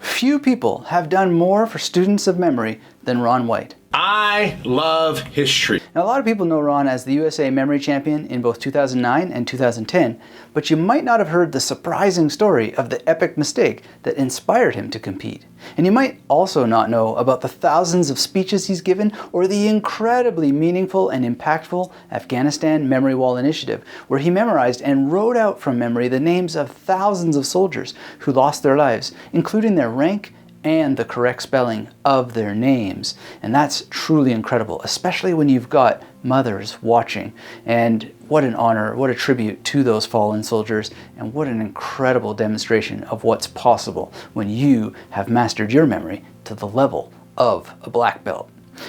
Few people have done more for students of memory than Ron White. I love history. Now, a lot of people know Ron as the USA Memory Champion in both 2009 and 2010, but you might not have heard the surprising story of the epic mistake that inspired him to compete. And you might also not know about the thousands of speeches he's given or the incredibly meaningful and impactful Afghanistan Memory Wall Initiative, where he memorized and wrote out from memory the names of thousands of soldiers who lost their lives, including their rank and the correct spelling of their names. And that's truly incredible, especially when you've got mothers watching. And what an honor, what a tribute to those fallen soldiers, and what an incredible demonstration of what's possible when you have mastered your memory to the level of a black belt.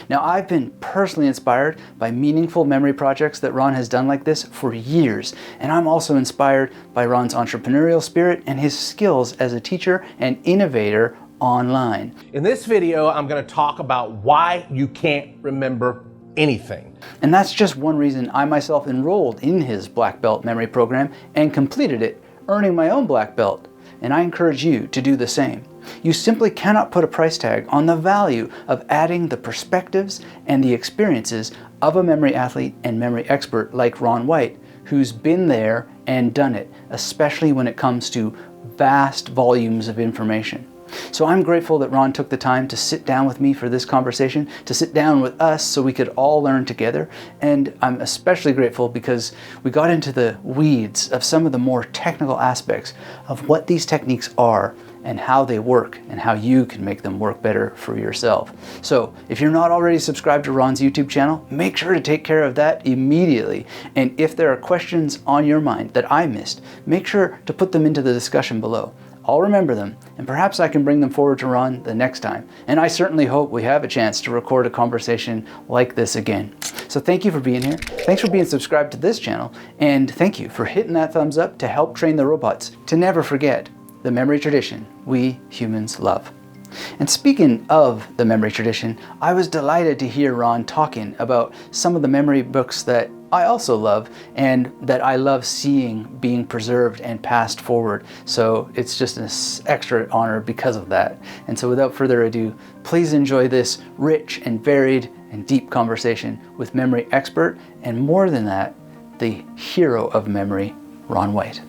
Now, I've been personally inspired by meaningful memory projects that Ron has done like this for years, and I'm also inspired by Ron's entrepreneurial spirit and his skills as a teacher and innovator online. In this video, I'm going to talk about why you can't remember anything. And that's just one reason I myself enrolled in his black belt memory program and completed it, earning my own black belt. And I encourage you to do the same. You simply cannot put a price tag on the value of adding the perspectives and the experiences of a memory athlete and memory expert like Ron White, who's been there and done it, especially when it comes to vast volumes of information. So I'm grateful that Ron took the time to sit down with me for this conversation, to sit down with us so we could all learn together. And I'm especially grateful because we got into the weeds of some of the more technical aspects of what these techniques are and how they work and how you can make them work better for yourself. So if you're not already subscribed to Ron's YouTube channel, make sure to take care of that immediately. And if there are questions on your mind that I missed, make sure to put them into the discussion below. I'll remember them, and perhaps I can bring them forward to Ron the next time. And I certainly hope we have a chance to record a conversation like this again. So thank you for being here. Thanks for being subscribed to this channel. And thank you for hitting that thumbs up to help train the robots to never forget the memory tradition we humans love. And speaking of the memory tradition, I was delighted to hear Ron talking about some of the memory books that I also love and that I love seeing being preserved and passed forward. So it's just an extra honor because of that. And so without further ado, please enjoy this rich and varied and deep conversation with memory expert, and more than that, the hero of memory, Ron White.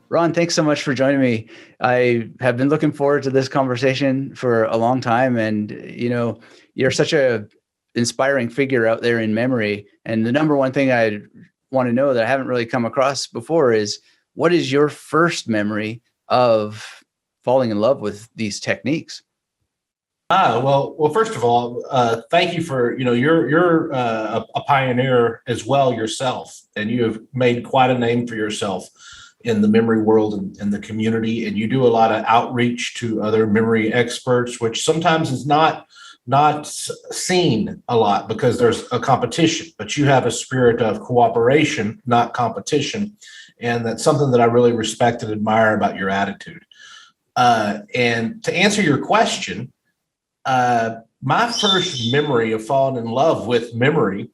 Ron, thanks so much for joining me. I have been looking forward to this conversation for a long time. And, you know, you're such a inspiring figure out there in memory. And the number one thing I want to know that I haven't really come across before is, what is your first memory of falling in love with these techniques? Well, first of all, thank you for, you're a pioneer as well yourself, and you have made quite a name for yourself in the memory world and the community. And you do a lot of outreach to other memory experts, which sometimes is not seen a lot because there's a competition, but you have a spirit of cooperation, not competition. And that's something that I really respect and admire about your attitude. And to answer your question, my first memory of falling in love with memory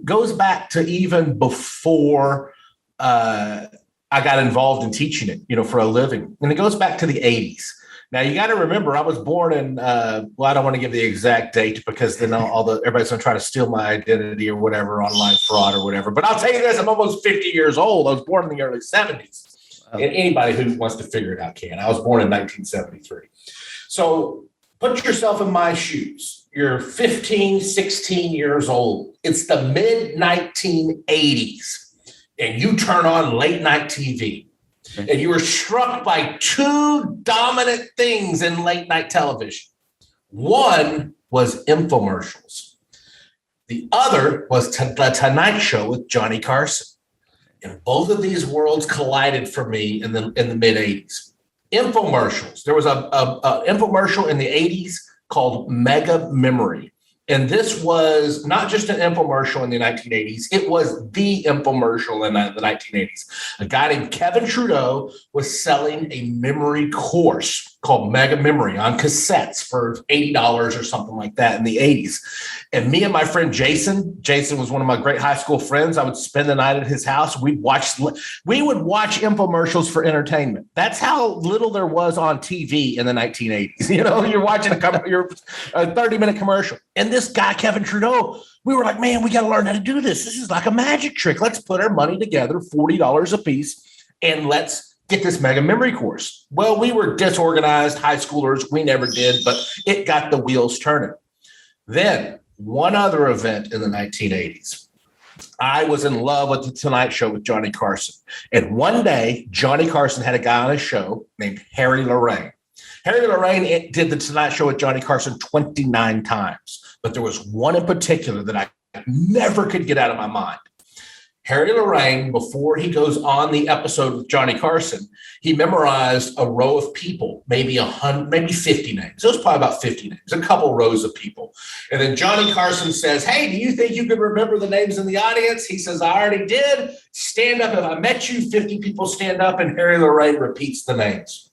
goes back to even before I got involved in teaching it, for a living. And it goes back to the 80s. Now, you got to remember, I was born in, I don't want to give the exact date because then everybody's going to try to steal my identity or whatever, online fraud or whatever. But I'll tell you this, I'm almost 50 years old. I was born in the early 70s. And anybody who wants to figure it out can. I was born in 1973. So put yourself in my shoes. You're 15, 16 years old. It's the mid-1980s. And you turn on late night TV. And you were struck by two dominant things in late night television. One was infomercials. The other was the Tonight Show with Johnny Carson. And both of these worlds collided for me in the mid 80s. Infomercials. There was a infomercial in the 80s called Mega Memory. And this was not just an infomercial in the 1980s. It was the infomercial in the 1980s. A guy named Kevin Trudeau was selling a memory course. called Mega Memory on cassettes for $80 or something like that in the 80s. And me and my friend Jason was one of my great high school friends. I would spend the night at his house. We would watch infomercials for entertainment. That's how little there was on TV in the 1980s. You know, you're watching a 30-minute commercial. And this guy, Kevin Trudeau, we were like, man, we got to learn how to do this. This is like a magic trick. Let's put our money together, $40 a piece, and let's get this Mega Memory course. Well, we were disorganized high schoolers. We never did, but it got the wheels turning. Then one other event in the 1980s. I was in love with the Tonight Show with Johnny Carson. And one day, Johnny Carson had a guy on his show named Harry Lorraine. Harry Lorraine did the Tonight Show with Johnny Carson 29 times. But there was one in particular that I never could get out of my mind. Harry Lorraine, before he goes on the episode with Johnny Carson, he memorized a row of people, maybe 100, maybe 50 names. It was probably about 50 names, a couple rows of people. And then Johnny Carson says, hey, do you think you could remember the names in the audience? He says, I already did. Stand up. If I met you, 50 people stand up, and Harry Lorraine repeats the names.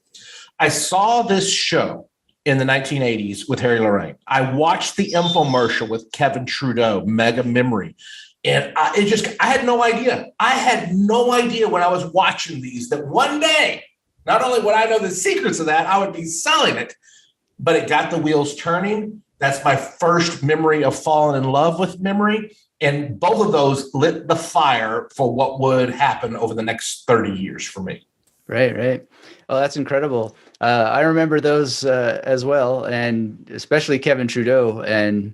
I saw this show in the 1980s with Harry Lorraine. I watched the infomercial with Kevin Trudeau, Mega Memory. And I had no idea. I had no idea when I was watching these that one day, not only would I know the secrets of that, I would be selling it, but it got the wheels turning. That's my first memory of falling in love with memory. And both of those lit the fire for what would happen over the next 30 years for me. Right. Oh, that's incredible. I remember those as well, and especially Kevin Trudeau. And,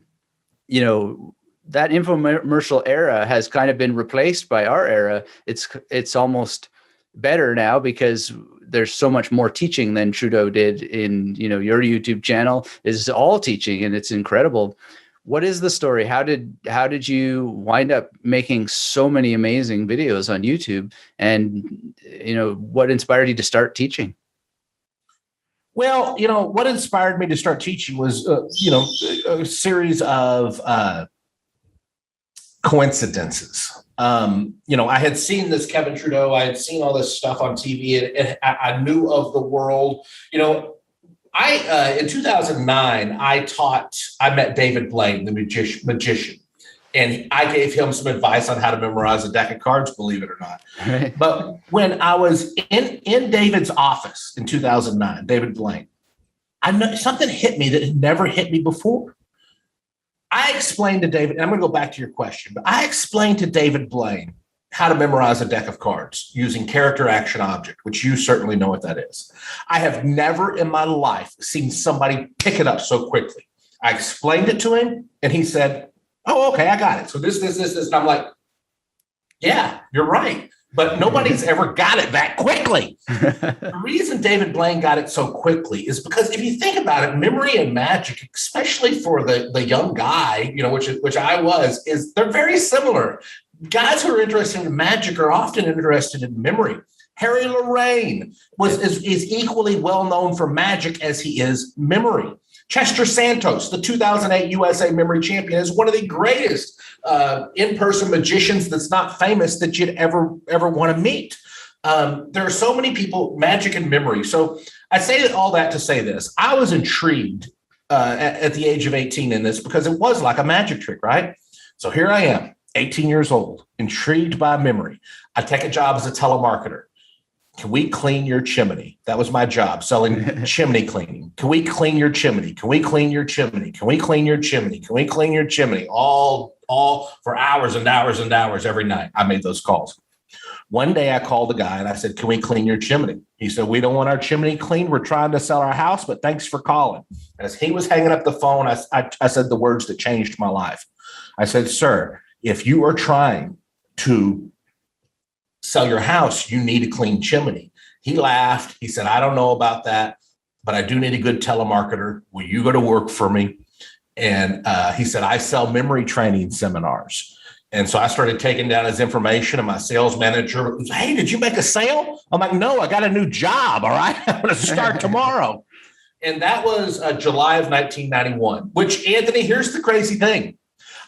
you know, that infomercial era has kind of been replaced by our era. It's almost better now because there's so much more teaching than Trudeau did in, you know, your YouTube channel is all teaching, and it's incredible. What is the story? How did you wind up making so many amazing videos on YouTube? And, you know, what inspired you to start teaching? Well, you know, what inspired me to start teaching was, a series of coincidences. I had seen this Kevin Trudeau. I had seen all this stuff on TV, and I knew of the world. You know, in 2009, I met David Blaine, the magician, and I gave him some advice on how to memorize a deck of cards, believe it or not. Right. But when I was in David's office in 2009, David Blaine, I know something hit me that had never hit me before. I explained to David, and I'm going to go back to your question, but I explained to David Blaine how to memorize a deck of cards using character action object, which you certainly know what that is. I have never in my life seen somebody pick it up so quickly. I explained it to him, and he said, oh, okay, I got it. So this. And I'm like, yeah, you're right. But nobody's ever got it that quickly. The reason David Blaine got it so quickly is because if you think about it, memory and magic, especially for the young guy, you know, which I was, is they're very similar. Guys who are interested in magic are often interested in memory. Harry Lorraine is equally well known for magic as he is memory. Chester Santos, the 2008 USA Memory Champion, is one of the greatest in-person magicians that's not famous that you'd ever want to meet. There are so many people, magic and memory. So I say all that to say this. I was intrigued at the age of 18 in this because it was like a magic trick, right? So here I am, 18 years old, intrigued by memory. I take a job as a telemarketer. Can we clean your chimney? That was my job, selling chimney cleaning. Can we clean your chimney? Can we clean your chimney? Can we clean your chimney? Can we clean your chimney? All for hours and hours and hours every night. I made those calls. One day I called the guy and I said, can we clean your chimney? He said, we don't want our chimney cleaned. We're trying to sell our house, but thanks for calling. As he was hanging up the phone, I said the words that changed my life. I said, sir, if you are trying to sell your house, you need a clean chimney. He laughed. He said, I don't know about that, but I do need a good telemarketer. Will you go to work for me? And he said, I sell memory training seminars. And so I started taking down his information, and my sales manager was, hey, did you make a sale? I'm like, no, I got a new job. All right. I'm going to start tomorrow. And that was July of 1991, which, Anthony, here's the crazy thing.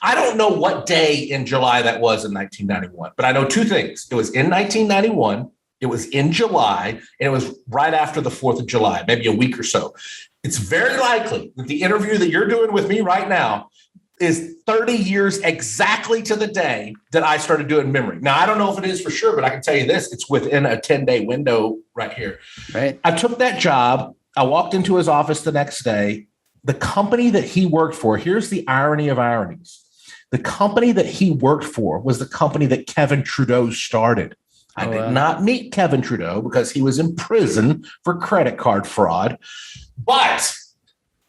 I don't know what day in July that was in 1991, but I know two things. It was in 1991. It was in July, and it was right after the 4th of July, maybe a week or so. It's very likely that the interview that you're doing with me right now is 30 years exactly to the day that I started doing memory. Now, I don't know if it is for sure, but I can tell you this, it's within a 10-day window right here. Right. I took that job. I walked into his office the next day. The company that he worked for, here's the irony of ironies. The company that he worked for was the company that Kevin Trudeau started. I did not meet Kevin Trudeau because he was in prison for credit card fraud. But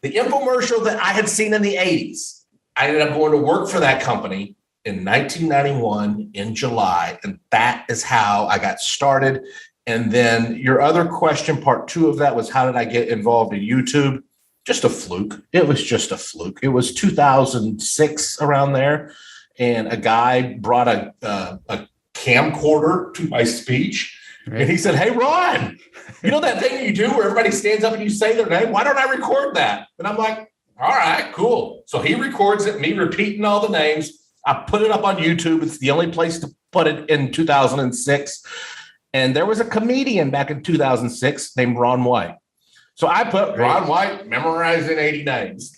the infomercial that I had seen in the 80s, I ended up going to work for that company in 1991 in July. And that is how I got started. And then your other question, part 2 of that, was how did I get involved in YouTube? Just a fluke. It was just a fluke. It was 2006 around there. And a guy brought a camcorder to my speech. Right. And he said, "Hey, Ron, you know that thing you do where everybody stands up and you say their name? Why don't I record that?" And I'm like, "All right, cool." So he records it, me repeating all the names. I put it up on YouTube. It's the only place to put it in 2006. And there was a comedian back in 2006 named Ron White. So I put Ron White memorizing 80 names.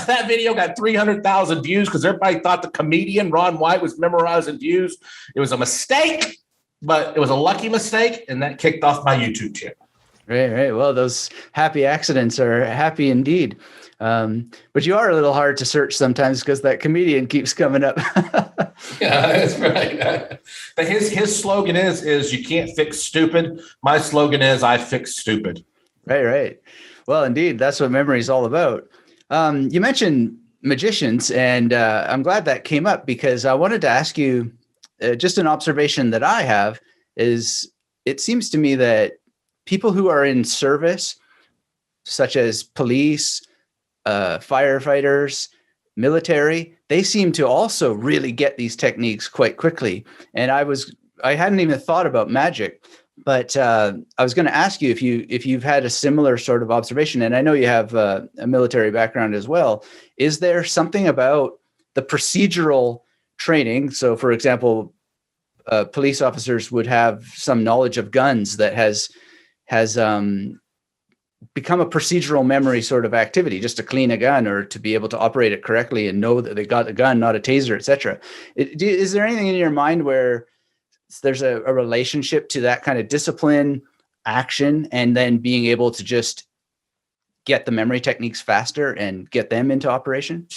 That video got 300,000 views because everybody thought the comedian Ron White was memorizing views. It was a mistake, but it was a lucky mistake, and that kicked off my YouTube channel. Right. Well, those happy accidents are happy indeed. But you are a little hard to search sometimes because that comedian keeps coming up. Yeah, that's right. But his slogan is you can't fix stupid. My slogan is I fix stupid. Right. Well, indeed, that's what memory is all about. You mentioned magicians, and I'm glad that came up because I wanted to ask you just an observation that I have is it seems to me that people who are in service, such as police, firefighters, military, they seem to also really get these techniques quite quickly. And I hadn't even thought about magic, but I was going to ask you if you've had a similar sort of observation. And I know you have a military background as well. Is there something about the procedural training? So, for example, police officers would have some knowledge of guns that has become a procedural memory sort of activity, just to clean a gun or to be able to operate it correctly and know that they got a gun, not a taser, etc. Is there anything in your mind where there's a relationship to that kind of discipline, action, and then being able to just get the memory techniques faster and get them into operation?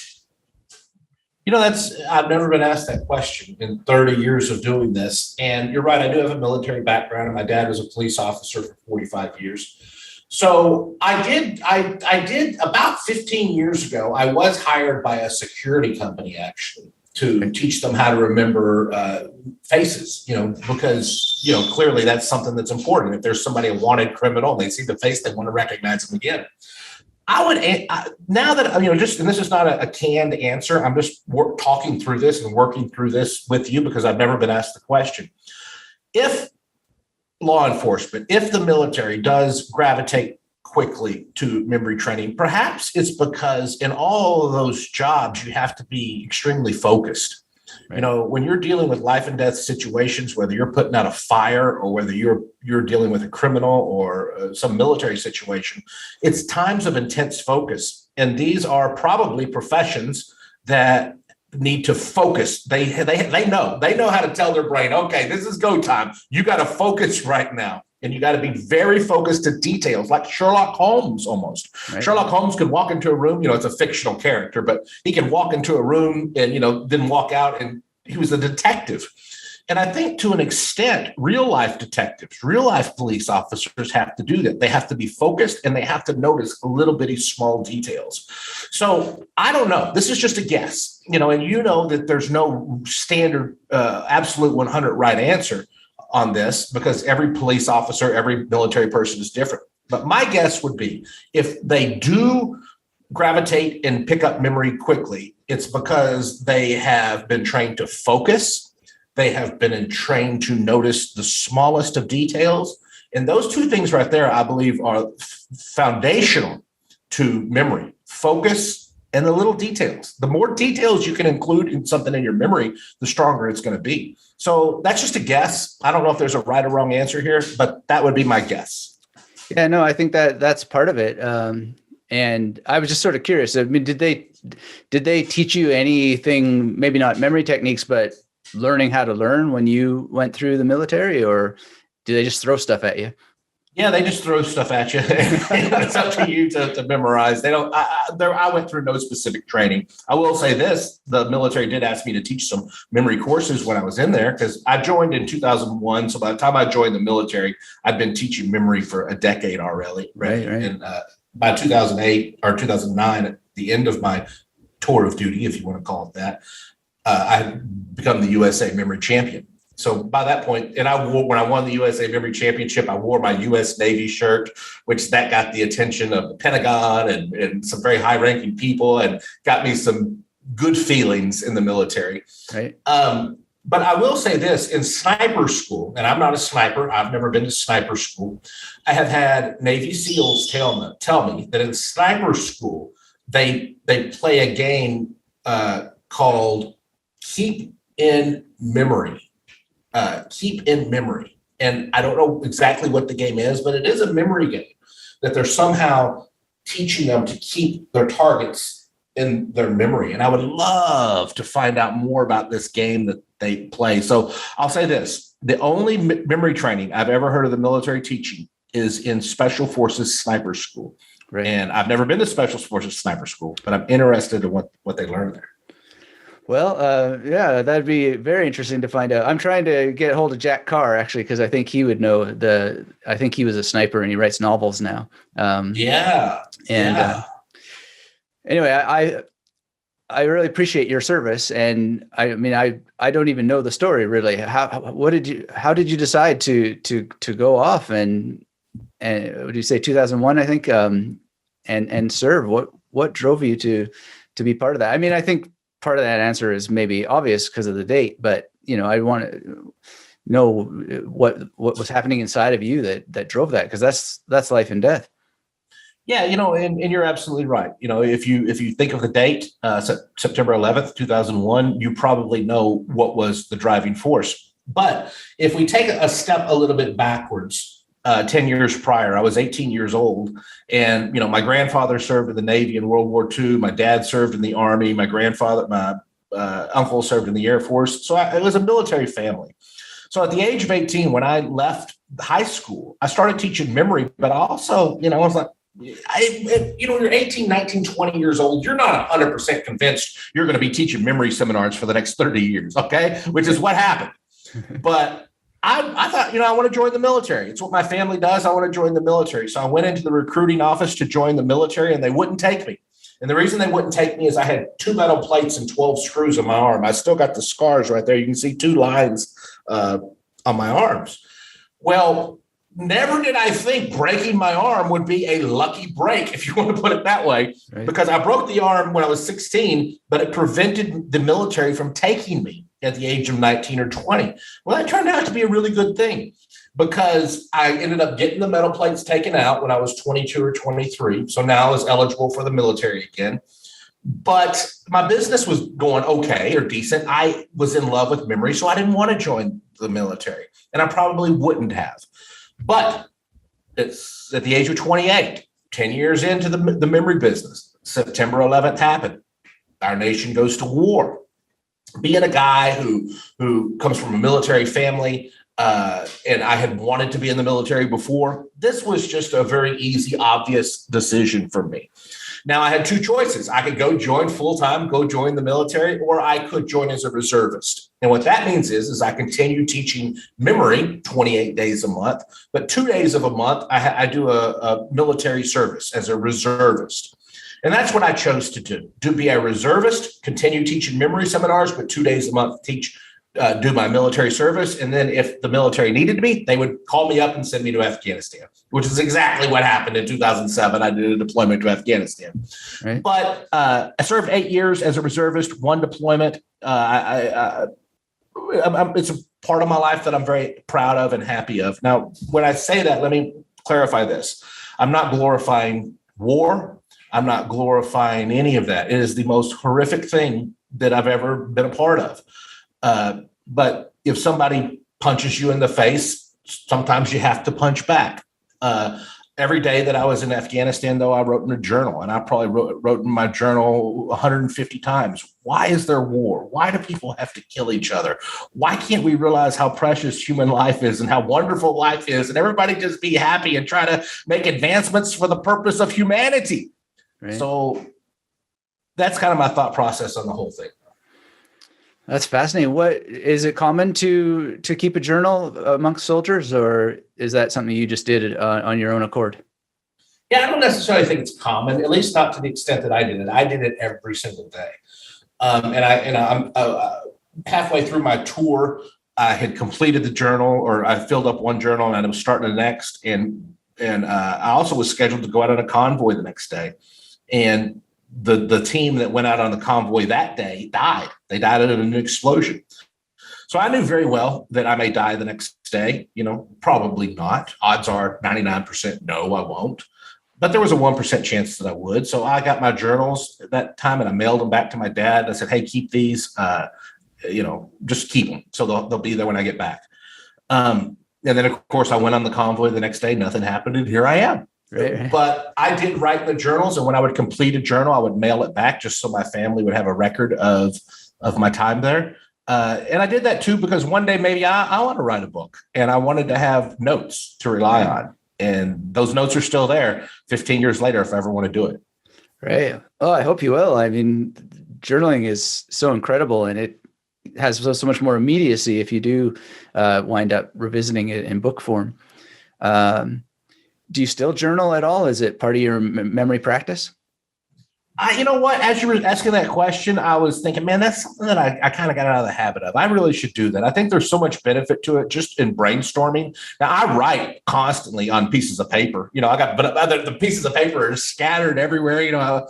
You know, I've never been asked that question in 30 years of doing this. And you're right, I do have a military background, and my dad was a police officer for 45 years. So I did about 15 years ago, I was hired by a security company actually to teach them how to remember faces, because, clearly that's something that's important. If there's somebody, a wanted criminal, and they see the face, they want to recognize them again. Now that, and this is not a canned answer, I'm just talking through this and working through this with you because I've never been asked the question. If law enforcement, if the military does gravitate quickly to memory training, perhaps it's because in all of those jobs, you have to be extremely focused. Right. When you're dealing with life and death situations, whether you're putting out a fire or whether you're dealing with a criminal or some military situation, it's times of intense focus. And these are probably professions that need to focus. They know how to tell their brain, okay, this is go time. You got to focus right now. And you got to be very focused to details, like Sherlock Holmes almost. Right. Sherlock Holmes could walk into a room, it's a fictional character, but he can walk into a room and, then walk out, and he was a detective. And I think to an extent, real life detectives, real life police officers have to do that. They have to be focused and they have to notice little bitty small details. So I don't know. This is just a guess, and that there's no standard, absolute 100 right answer on this because every police officer, every military person is different. But my guess would be if they do gravitate and pick up memory quickly, it's because they have been trained to focus. They have been trained to notice the smallest of details. And those two things right there, I believe, are foundational to memory: focus and the little details. The more details you can include in something in your memory, the stronger it's going to be. So that's just a guess. I don't know if there's a right or wrong answer here, but that would be my guess. Yeah, no, I think that's part of it. And I was just sort of curious. I mean, did they teach you anything, maybe not memory techniques, but learning how to learn when you went through the military, or do they just throw stuff at you? Yeah, they just throw stuff at you. It's up to you to memorize. They don't. I went through no specific training. I will say this: the military did ask me to teach some memory courses when I was in there, because I joined in 2001. So by the time I joined the military, I'd been teaching memory for a decade already. Right. And by 2008 or 2009, at the end of my tour of duty, if you want to call it that, I had become the USA memory champion. So by that point, and when I won the USA Memory Championship, I wore my U.S. Navy shirt, which that got the attention of the Pentagon and some very high-ranking people, and got me some good feelings in the military. Right. But I will say this: in sniper school, and I'm not a sniper, I've never been to sniper school. I have had Navy SEALs tell me that in sniper school they play a game called Keep in Memory. Keep in Memory. And I don't know exactly what the game is, but it is a memory game that they're somehow teaching them to keep their targets in their memory. And I would love to find out more about this game that they play. So I'll say this: the only memory training I've ever heard of the military teaching is in Special Forces Sniper School. Right. And I've never been to Special Forces Sniper School, but I'm interested in what they learn there. Well, yeah, that'd be very interesting to find out. I'm trying to get a hold of Jack Carr, actually, because I think he would know I think he was a sniper and he writes novels now. Anyway, I really appreciate your service. And I mean, I don't even know the story really. How did you decide to go off and would you say 2001, I think, and serve? What drove you to be part of that? I mean, I think part of that answer is maybe obvious because of the date, but I want to know what was happening inside of you that drove that, because that's life and death. Yeah, and you're absolutely right. If you think of the date, September 11th, 2001, you probably know what was the driving force. But if we take a step a little bit backwards, 10 years prior, I was 18 years old. And, my grandfather served in the Navy in World War II. My dad served in the Army. My uncle served in the Air Force. So it was a military family. So at the age of 18, when I left high school, I started teaching memory, but also, I was like, you're 18, 19, 20 years old. You're not 100% convinced you're going to be teaching memory seminars for the next 30 years. Okay. Which is what happened. But I thought, I want to join the military. It's what my family does. I want to join the military. So I went into the recruiting office to join the military, and they wouldn't take me. And the reason they wouldn't take me is I had 2 metal plates and 12 screws on my arm. I still got the scars right there. You can see 2 lines on my arms. Well, never did I think breaking my arm would be a lucky break, if you want to put it that way, right? Because I broke the arm when I was 16, but it prevented the military from taking me at the age of 19 or 20. Well, that turned out to be a really good thing, because I ended up getting the metal plates taken out when I was 22 or 23. So now I was eligible for the military again. But my business was going okay or decent. I was in love with memory, so I didn't want to join the military, and I probably wouldn't have. But it's at the age of 28, 10 years into the memory business, September 11th happened. Our nation goes to war. Being a guy who comes from a military family, and I had wanted to be in the military before, this was just a very easy, obvious decision for me. Now, I had 2 choices. I could go join full-time, go join the military, or I could join as a reservist. And what that means is I continue teaching memory 28 days a month, but 2 days of a month, I do a military service as a reservist. And that's what I chose to do. To be a reservist, continue teaching memory seminars, but 2 days a month do my military service. And then if the military needed me, they would call me up and send me to Afghanistan, which is exactly what happened in 2007. I did a deployment to Afghanistan. Right. But I served 8 years as a reservist, 1 deployment. It's a part of my life that I'm very proud of and happy of. Now, when I say that, let me clarify this. I'm not glorifying war. I'm not glorifying any of that. It is the most horrific thing that I've ever been a part of. But if somebody punches you in the face, sometimes you have to punch back. Every day that I was in Afghanistan, though, I wrote in a journal, and I probably wrote in my journal 150 times. Why is there war? Why do people have to kill each other? Why can't we realize how precious human life is and how wonderful life is, and everybody just be happy and try to make advancements for the purpose of humanity? Right. So that's kind of my thought process on the whole thing. That's fascinating. What is it common to keep a journal amongst soldiers, or is that something you just did on your own accord? Yeah, I don't necessarily think it's common, at least not to the extent that I did it. I did it every single day. And I'm halfway through my tour. I had completed the journal, or I filled up one journal and I was starting the next. And I also was scheduled to go out on a convoy the next day. And the team that went out on the convoy that day died. They died in an explosion. So I knew very well that I may die the next day. Probably not. Odds are 99% no, I won't. But there was a 1% chance that I would. So I got my journals at that time and I mailed them back to my dad. I said, hey, keep these, just keep them. So they'll be there when I get back. And then, of course, I went on the convoy the next day. Nothing happened. And here I am. Right. But I did write the journals, and when I would complete a journal, I would mail it back just so my family would have a record of my time there. And I did that too because one day maybe I want to write a book, and I wanted to have notes to rely on, and those notes are still there 15 years later if I ever want to do it. Right. Oh, I hope you will. I mean, journaling is so incredible, and it has so much more immediacy if you do wind up revisiting it in book form. Do you still journal at all? Is it part of your memory practice? You know what? As you were asking that question, I was thinking, man, that's something that I kind of got out of the habit of. I really should do that. I think there's so much benefit to it just in brainstorming. Now, I write constantly on pieces of paper. But the pieces of paper are scattered everywhere. I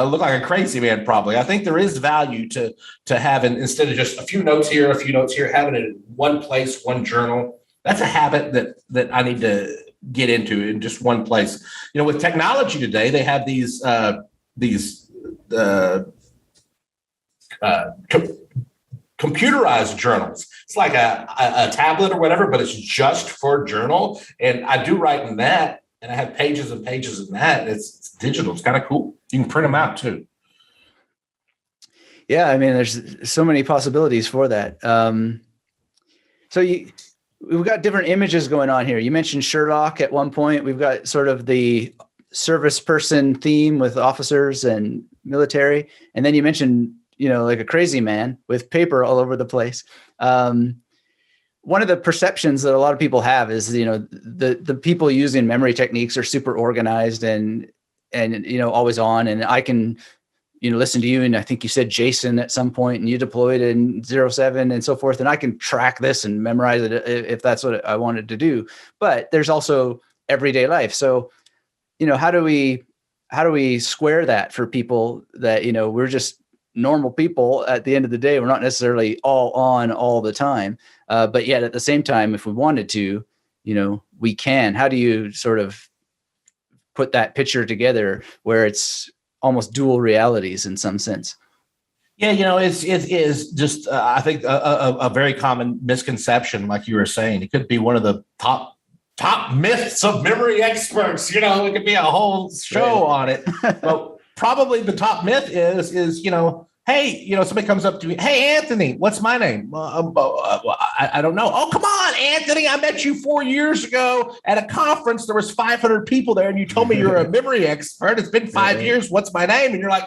look like a crazy man probably. I think there is value to having, instead of just a few notes here, having it in one place, one journal. That's a habit that I need to get into in just one place. With technology today, they have these computerized journals. It's like a tablet or whatever, but it's just for journal. And I do write in that, and I have pages and pages in that. It's digital. It's kind of cool. You can print them out too. Yeah, I mean, there's so many possibilities for that. We've got different images going on here. You mentioned Sherlock at one point. We've got sort of the service person theme with officers and military. And then you mentioned, like a crazy man with paper all over the place. One of the perceptions that a lot of people have is, the people using memory techniques are super organized and always on. And I can, listen to you. And I think you said Jason at some point, and you deployed in 07 and so forth. And I can track this and memorize it if that's what I wanted to do. But there's also everyday life. So, how do we square that for people that, we're just normal people at the end of the day? We're not necessarily all on all the time. But yet at the same time, if we wanted to, we can. How do you sort of put that picture together where it's almost dual realities in some sense? Yeah, it is just, I think, a very common misconception, like you were saying. It could be one of the top myths of memory experts. It could be a whole show on it. But probably the top myth is hey, somebody comes up to me, hey, Anthony, what's my name? I don't know. Oh, come on, Anthony. I met you 4 years ago at a conference. There was 500 people there, and you told me you're a memory expert. It's been 5 years. What's my name? And you're like,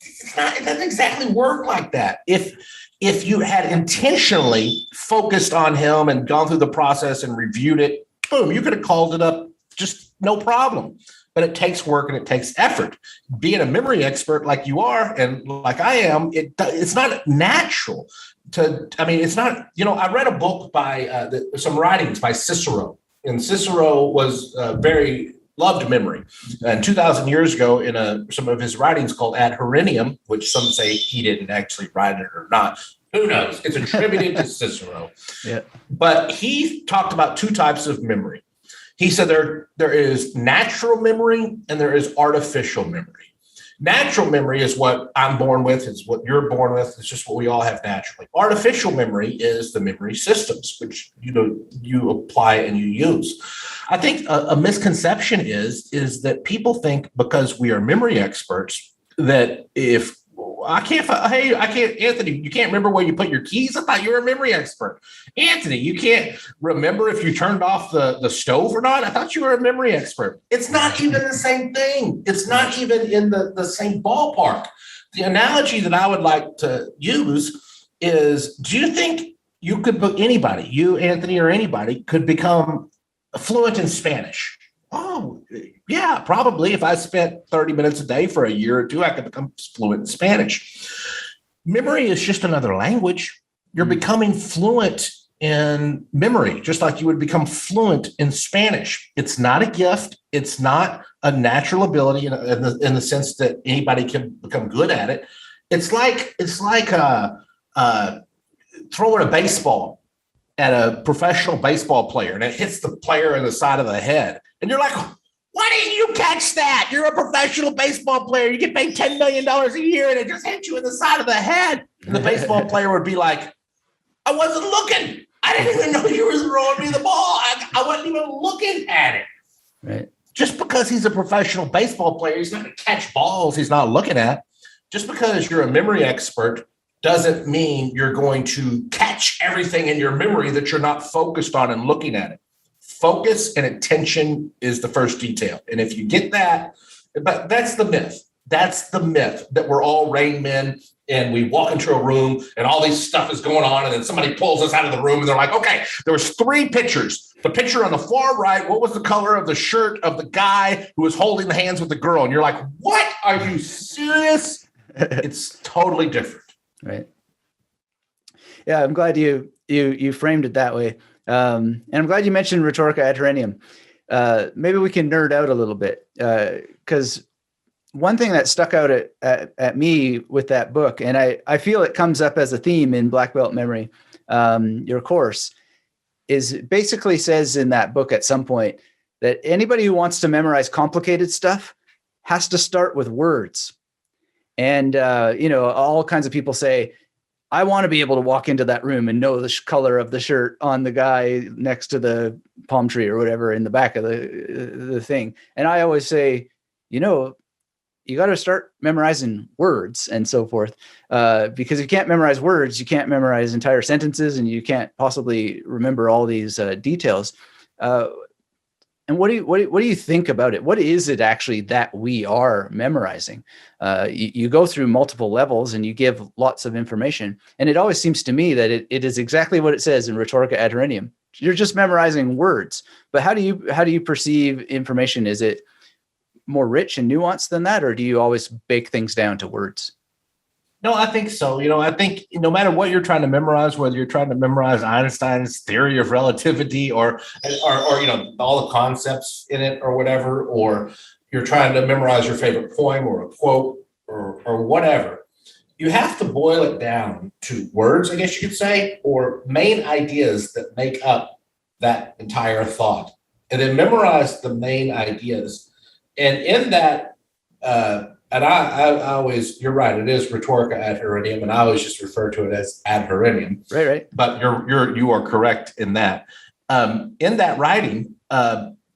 it doesn't exactly work like that. If you had intentionally focused on him and gone through the process and reviewed it, boom, you could have called it up just no problem. But it takes work and it takes effort. Being a memory expert like you are and like I am, it's not natural it's not, I read a book by some writings by Cicero, and Cicero was very loved memory. And 2,000 years ago in some of his writings called Ad Horenum, which some say he didn't actually write it or not. Who knows? It's attributed to Cicero. Yeah. But he talked about two types of memory. He said there is natural memory and there is artificial memory. Natural memory is what I'm born with, is what you're born with. It's just what we all have naturally. Artificial memory is the memory systems, which you apply and you use. I think a misconception is that people think because we are memory experts that if I can't, Anthony, you can't remember where you put your keys. I thought you were a memory expert. Anthony, you can't remember if you turned off the stove or not. I thought you were a memory expert. It's not even the same thing. It's not even in the same ballpark. The analogy that I would like to use is, do you think you could book anybody, you, Anthony, or anybody could become fluent in Spanish? Oh, yeah, probably. If I spent 30 minutes a day for a year or two, I could become fluent in Spanish. Memory is just another language. You're becoming fluent in memory, just like you would become fluent in Spanish. It's not a gift. It's not a natural ability in the sense that anybody can become good at it. It's like throwing a baseball at a professional baseball player, and it hits the player in the side of the head. And you're like, why didn't you catch that? You're a professional baseball player. You get paid $10 million a year, and it just hit you in the side of the head. And the baseball player would be like, I wasn't looking. I didn't even know you were throwing me the ball. I wasn't even looking at it. Right. Just because he's a professional baseball player, he's not going to catch balls he's not looking at. Just because you're a memory expert doesn't mean you're going to catch everything in your memory that you're not focused on and looking at it. Focus and attention is the first detail. And if you get that, but that's the myth. That's the myth that we're all Rain Men and we walk into a room and all this stuff is going on. And then somebody pulls us out of the room and they're like, okay, there was 3 pictures. The picture on the far right, what was the color of the shirt of the guy who was holding the hands with the girl? And you're like, what? Are you serious? It's totally different. Right. Yeah, I'm glad you framed it that way. And I'm glad you mentioned rhetorica ad horenum. Maybe we can nerd out a little bit, because one thing that stuck out at me with that book, and I feel it comes up as a theme in Black Belt Memory, your course, is basically says in that book at some point that anybody who wants to memorize complicated stuff has to start with words. And, all kinds of people say, I want to be able to walk into that room and know the color of the shirt on the guy next to the palm tree or whatever in the back of the thing. And I always say, you got to start memorizing words and so forth, because if you can't memorize words, you can't memorize entire sentences, and you can't possibly remember all these details. And what do you think about it? What is it actually that we are memorizing? You go through multiple levels and you give lots of information. And it always seems to me that it is exactly what it says in rhetorica ad horenum. You're just memorizing words. But how do you perceive information? Is it more rich and nuanced than that, or do you always bake things down to words? No, I think so. I think no matter what you're trying to memorize, whether you're trying to memorize Einstein's theory of relativity or all the concepts in it or whatever, or you're trying to memorize your favorite poem or a quote or whatever, you have to boil it down to words, I guess you could say, or main ideas that make up that entire thought, and then memorize the main ideas. And in that, and I always, you're right, it is rhetorica ad horenum, and I always just refer to it as ad horenum. Right. But you are correct in that. In that writing,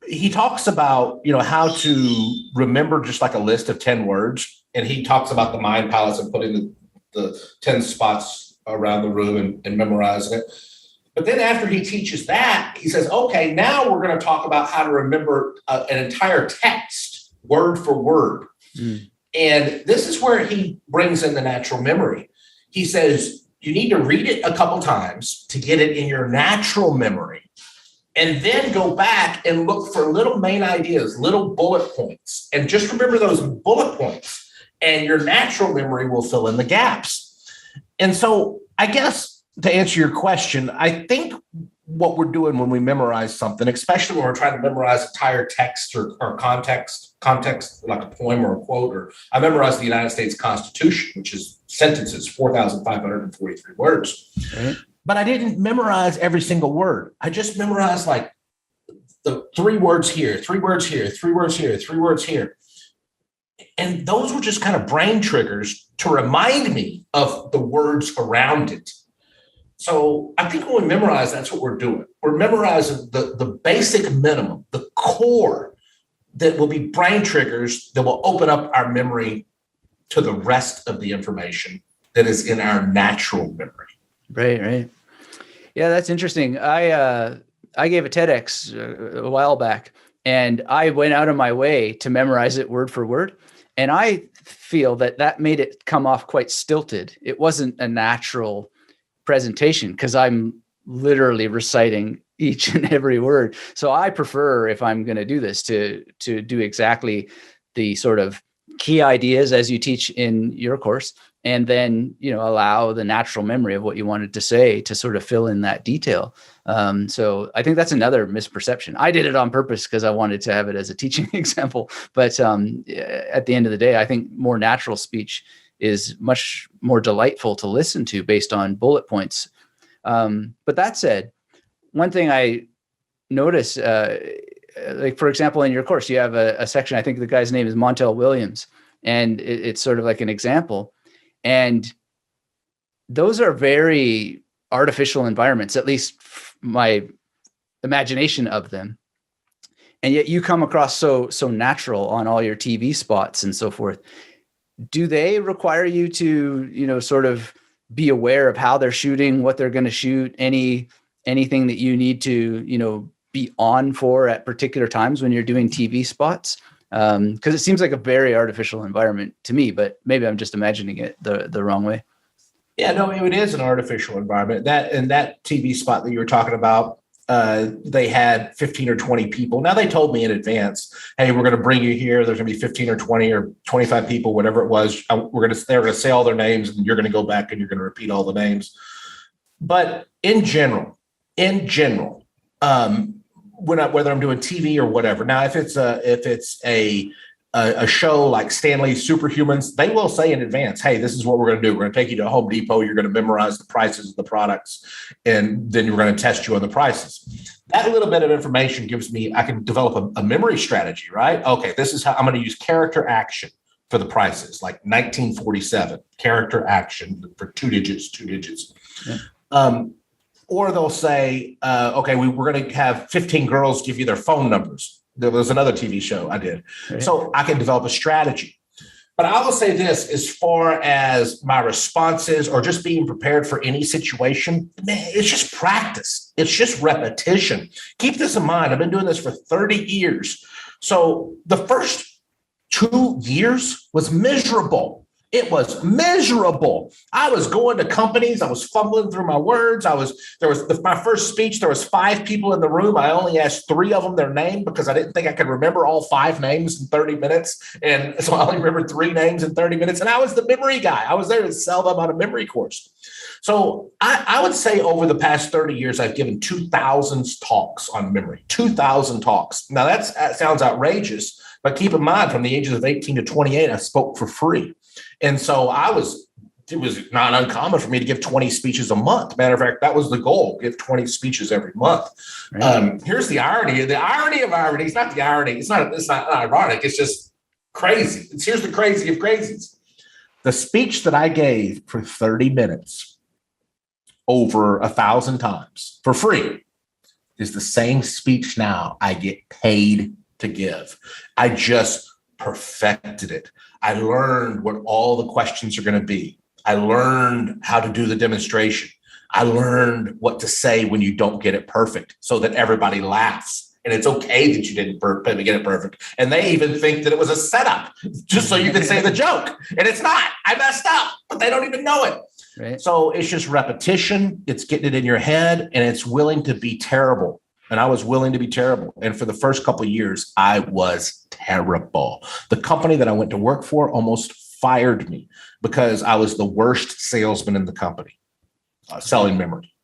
he talks about how to remember just like a list of 10 words, and he talks about the mind palace and putting the 10 spots around the room and memorizing it. But then after he teaches that, he says, okay, now we're going to talk about how to remember an entire text word for word. Mm. And this is where he brings in the natural memory. He says, you need to read it a couple times to get it in your natural memory, and then go back and look for little main ideas, little bullet points, and just remember those bullet points, and your natural memory will fill in the gaps. And so I guess to answer your question, I think what we're doing when we memorize something, especially when we're trying to memorize entire text or context like a poem or a quote, or I memorized the United States Constitution, which is sentences, 4,543 words. Right. But I didn't memorize every single word. I just memorized like the 3 words here, 3 words here, 3 words here, 3 words here. And those were just kind of brain triggers to remind me of the words around it. So I think when we memorize, that's what we're doing. We're memorizing the basic minimum, the core that will be brain triggers that will open up our memory to the rest of the information that is in our natural memory. Right. Yeah, that's interesting. I gave a TEDx a while back, and I went out of my way to memorize it word for word. And I feel that made it come off quite stilted. It wasn't a natural presentation because I'm literally reciting each and every word. So I prefer, if I'm going to do this, to do exactly the sort of key ideas as you teach in your course, and then, allow the natural memory of what you wanted to say to sort of fill in that detail. So I think that's another misperception. I did it on purpose because I wanted to have it as a teaching example. But at the end of the day, I think more natural speech is much more delightful to listen to based on bullet points. But that said, one thing I notice, like, for example, in your course, you have a section, I think the guy's name is Montel Williams, and it's sort of like an example. And those are very artificial environments, at least my imagination of them. And yet you come across so natural on all your TV spots and so forth. Do they require you to, sort of be aware of how they're shooting, what they're going to shoot, anything that you need to, be on for at particular times when you're doing TV spots? Because it seems like a very artificial environment to me, but maybe I'm just imagining it the wrong way. Yeah, no, it is an artificial environment. That TV spot that you were talking about, they had 15 or 20 people. Now, they told me in advance, hey, we're going to bring you here. There's going to be 15 or 20 or 25 people, whatever it was. They're going to say all their names, and you're going to go back and you're going to repeat all the names. But in general, whether I'm doing TV or whatever. Now, if it's a show like Stanley's Superhumans, they will say in advance, hey, this is what we're going to do. We're going to take you to Home Depot. You're going to memorize the prices of the products, and then we're going to test you on the prices. That little bit of information gives me, I can develop a memory strategy, right? Okay, this is how I'm going to use character action for the prices, like 1947, character action for two digits. Yeah. Or they'll say, okay, we're going to have 15 girls give you their phone numbers. There was another TV show I did. Okay. So I can develop a strategy. But I will say this, as far as my responses or just being prepared for any situation, man, it's just practice. It's just repetition. Keep this in mind. I've been doing this for 30 years. So the first 2 years was miserable. It was miserable. I was going to companies. I was fumbling through my words. My first speech, there was 5 people in the room. I only asked 3 of them their name because I didn't think I could remember all 5 names in 30 minutes. And so I only remembered 3 names in 30 minutes. And I was the memory guy. I was there to sell them on a memory course. So I would say over the past 30 years, I've given 2,000 talks on memory, 2,000 talks. Now that sounds outrageous, but keep in mind, from the ages of 18 to 28, I spoke for free. And so it was not uncommon for me to give 20 speeches a month. Matter of fact, that was the goal, give 20 speeches every month. Right. Here's the irony. The irony of irony. It's not the irony. It's not ironic. It's just crazy. Here's the crazy of crazies. The speech that I gave for 30 minutes over 1,000 times for free is the same speech now I get paid to give. I just perfected it. I learned what all the questions are going to be. I learned how to do the demonstration. I learned what to say when you don't get it perfect so that everybody laughs. And it's okay that you didn't get it perfect. And they even think that it was a setup just so you can say the joke. And it's not. I messed up, but they don't even know it. Right. So it's just repetition. It's getting it in your head, and it's willing to be terrible. And I was willing to be terrible. And for the first couple of years, I was terrible. The company that I went to work for almost fired me because I was the worst salesman in the company, selling memory.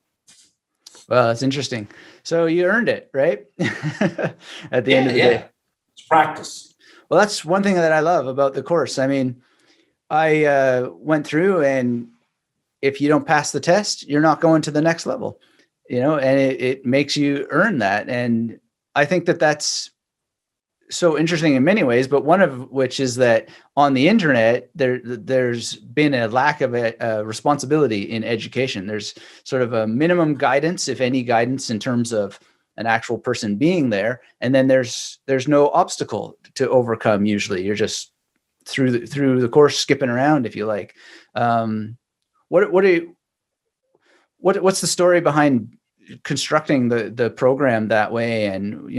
Well, that's interesting. So you earned it, right? At the end of the day. It's practice. Well, that's one thing that I love about the course. I mean, I went through, and if you don't pass the test, you're not going to the next level. And it makes you earn that. And I think that that's so interesting in many ways, but one of which is that on the internet, there's been a lack of a responsibility in education. There's sort of a minimum guidance, if any guidance, in terms of an actual person being there, and then there's no obstacle to overcome. Usually, you're just through the course skipping around, if you like. What's the story behind constructing the program that way, and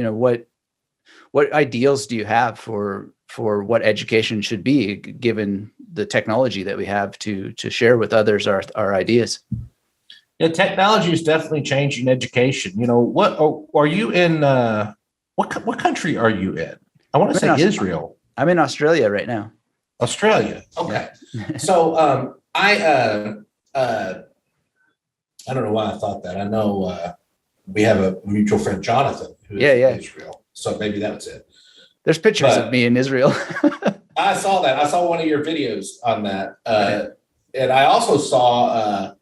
what ideals do you have for what education should be, given the technology that we have to share with others our ideas? Yeah, technology is definitely changing education. What are you in? What country are you in? I want to say Israel. I'm in Australia right now. Australia. Okay. Yeah. So I don't know why I thought that. I know we have a mutual friend, Jonathan, who is in Israel. So maybe that's it. There's pictures of me in Israel. I saw that. I saw one of your videos on that. And I also saw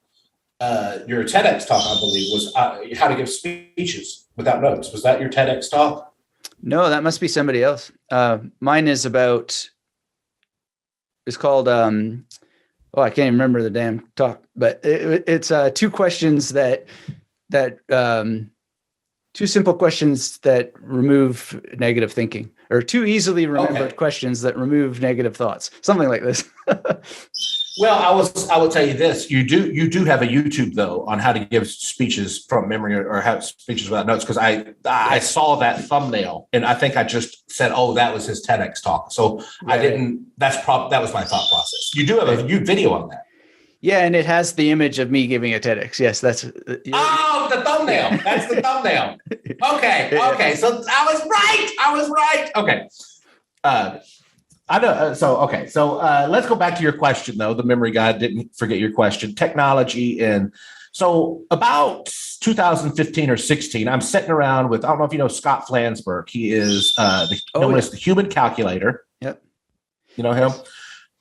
your TEDx talk, I believe, was how to give speeches without notes. Was that your TEDx talk? No, that must be somebody else. Mine is it's called, I can't even remember the damn talk, but it's 2 questions two simple questions that remove negative thinking, or 2 easily remembered questions that remove negative thoughts, something like this. Well, I will tell you this: you do have a YouTube though on how to give speeches from memory or have speeches without notes, because I saw that thumbnail and I think I just said, oh, that was his TEDx talk. So I didn't. That was my thought process. You do have a video on that. Yeah, and it has the image of me giving a TEDx. Yes, that's. The thumbnail. That's the thumbnail. Okay. So I was right. Okay. I know. So let's go back to your question, though. The memory guy didn't forget your question. Technology. And so about 2015 or 16, I'm sitting around with, I don't know if you know Scott Flansburgh. He is known as the human calculator. Yep. You know him?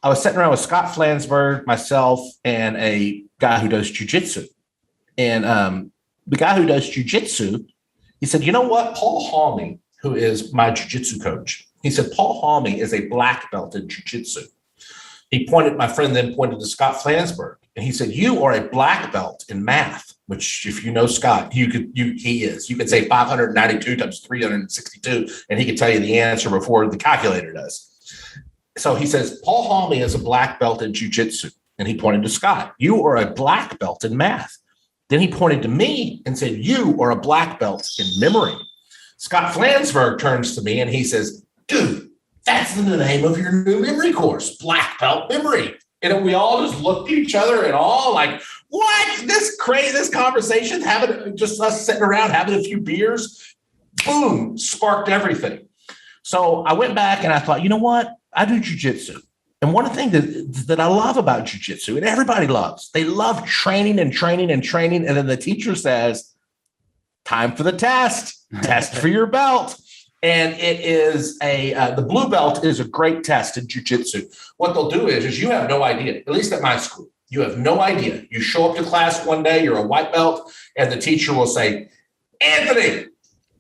I was sitting around with Scott Flansburgh, myself, and a guy who does jujitsu. And the guy who does jujitsu, he said, you know what? Paul Halmy, who is my jujitsu coach, he said, Paul Halmy is a black belt in jiu-jitsu. My friend then pointed to Scott Flansburgh, and he said, you are a black belt in math, which if you know Scott, he is. You could say 592 times 362, and he could tell you the answer before the calculator does. So he says, Paul Halmy is a black belt in jiu-jitsu. And he pointed to Scott, you are a black belt in math. Then he pointed to me and said, you are a black belt in memory. Scott Flansburgh turns to me and he says, dude, that's the name of your new memory course, Black Belt Memory. And we all just looked at each other and all like, what? This conversation, having just us sitting around having a few beers, boom, sparked everything. So I went back and I thought, you know what? I do jujitsu. And one of the things that I love about jujitsu, and everybody loves, they love training and training and training. And then the teacher says, time for the test, test for your belt. And it is the blue belt is a great test in jiu-jitsu. What they'll do is you have no idea, at least at my school, you have no idea. You show up to class one day, you're a white belt, and the teacher will say, Anthony,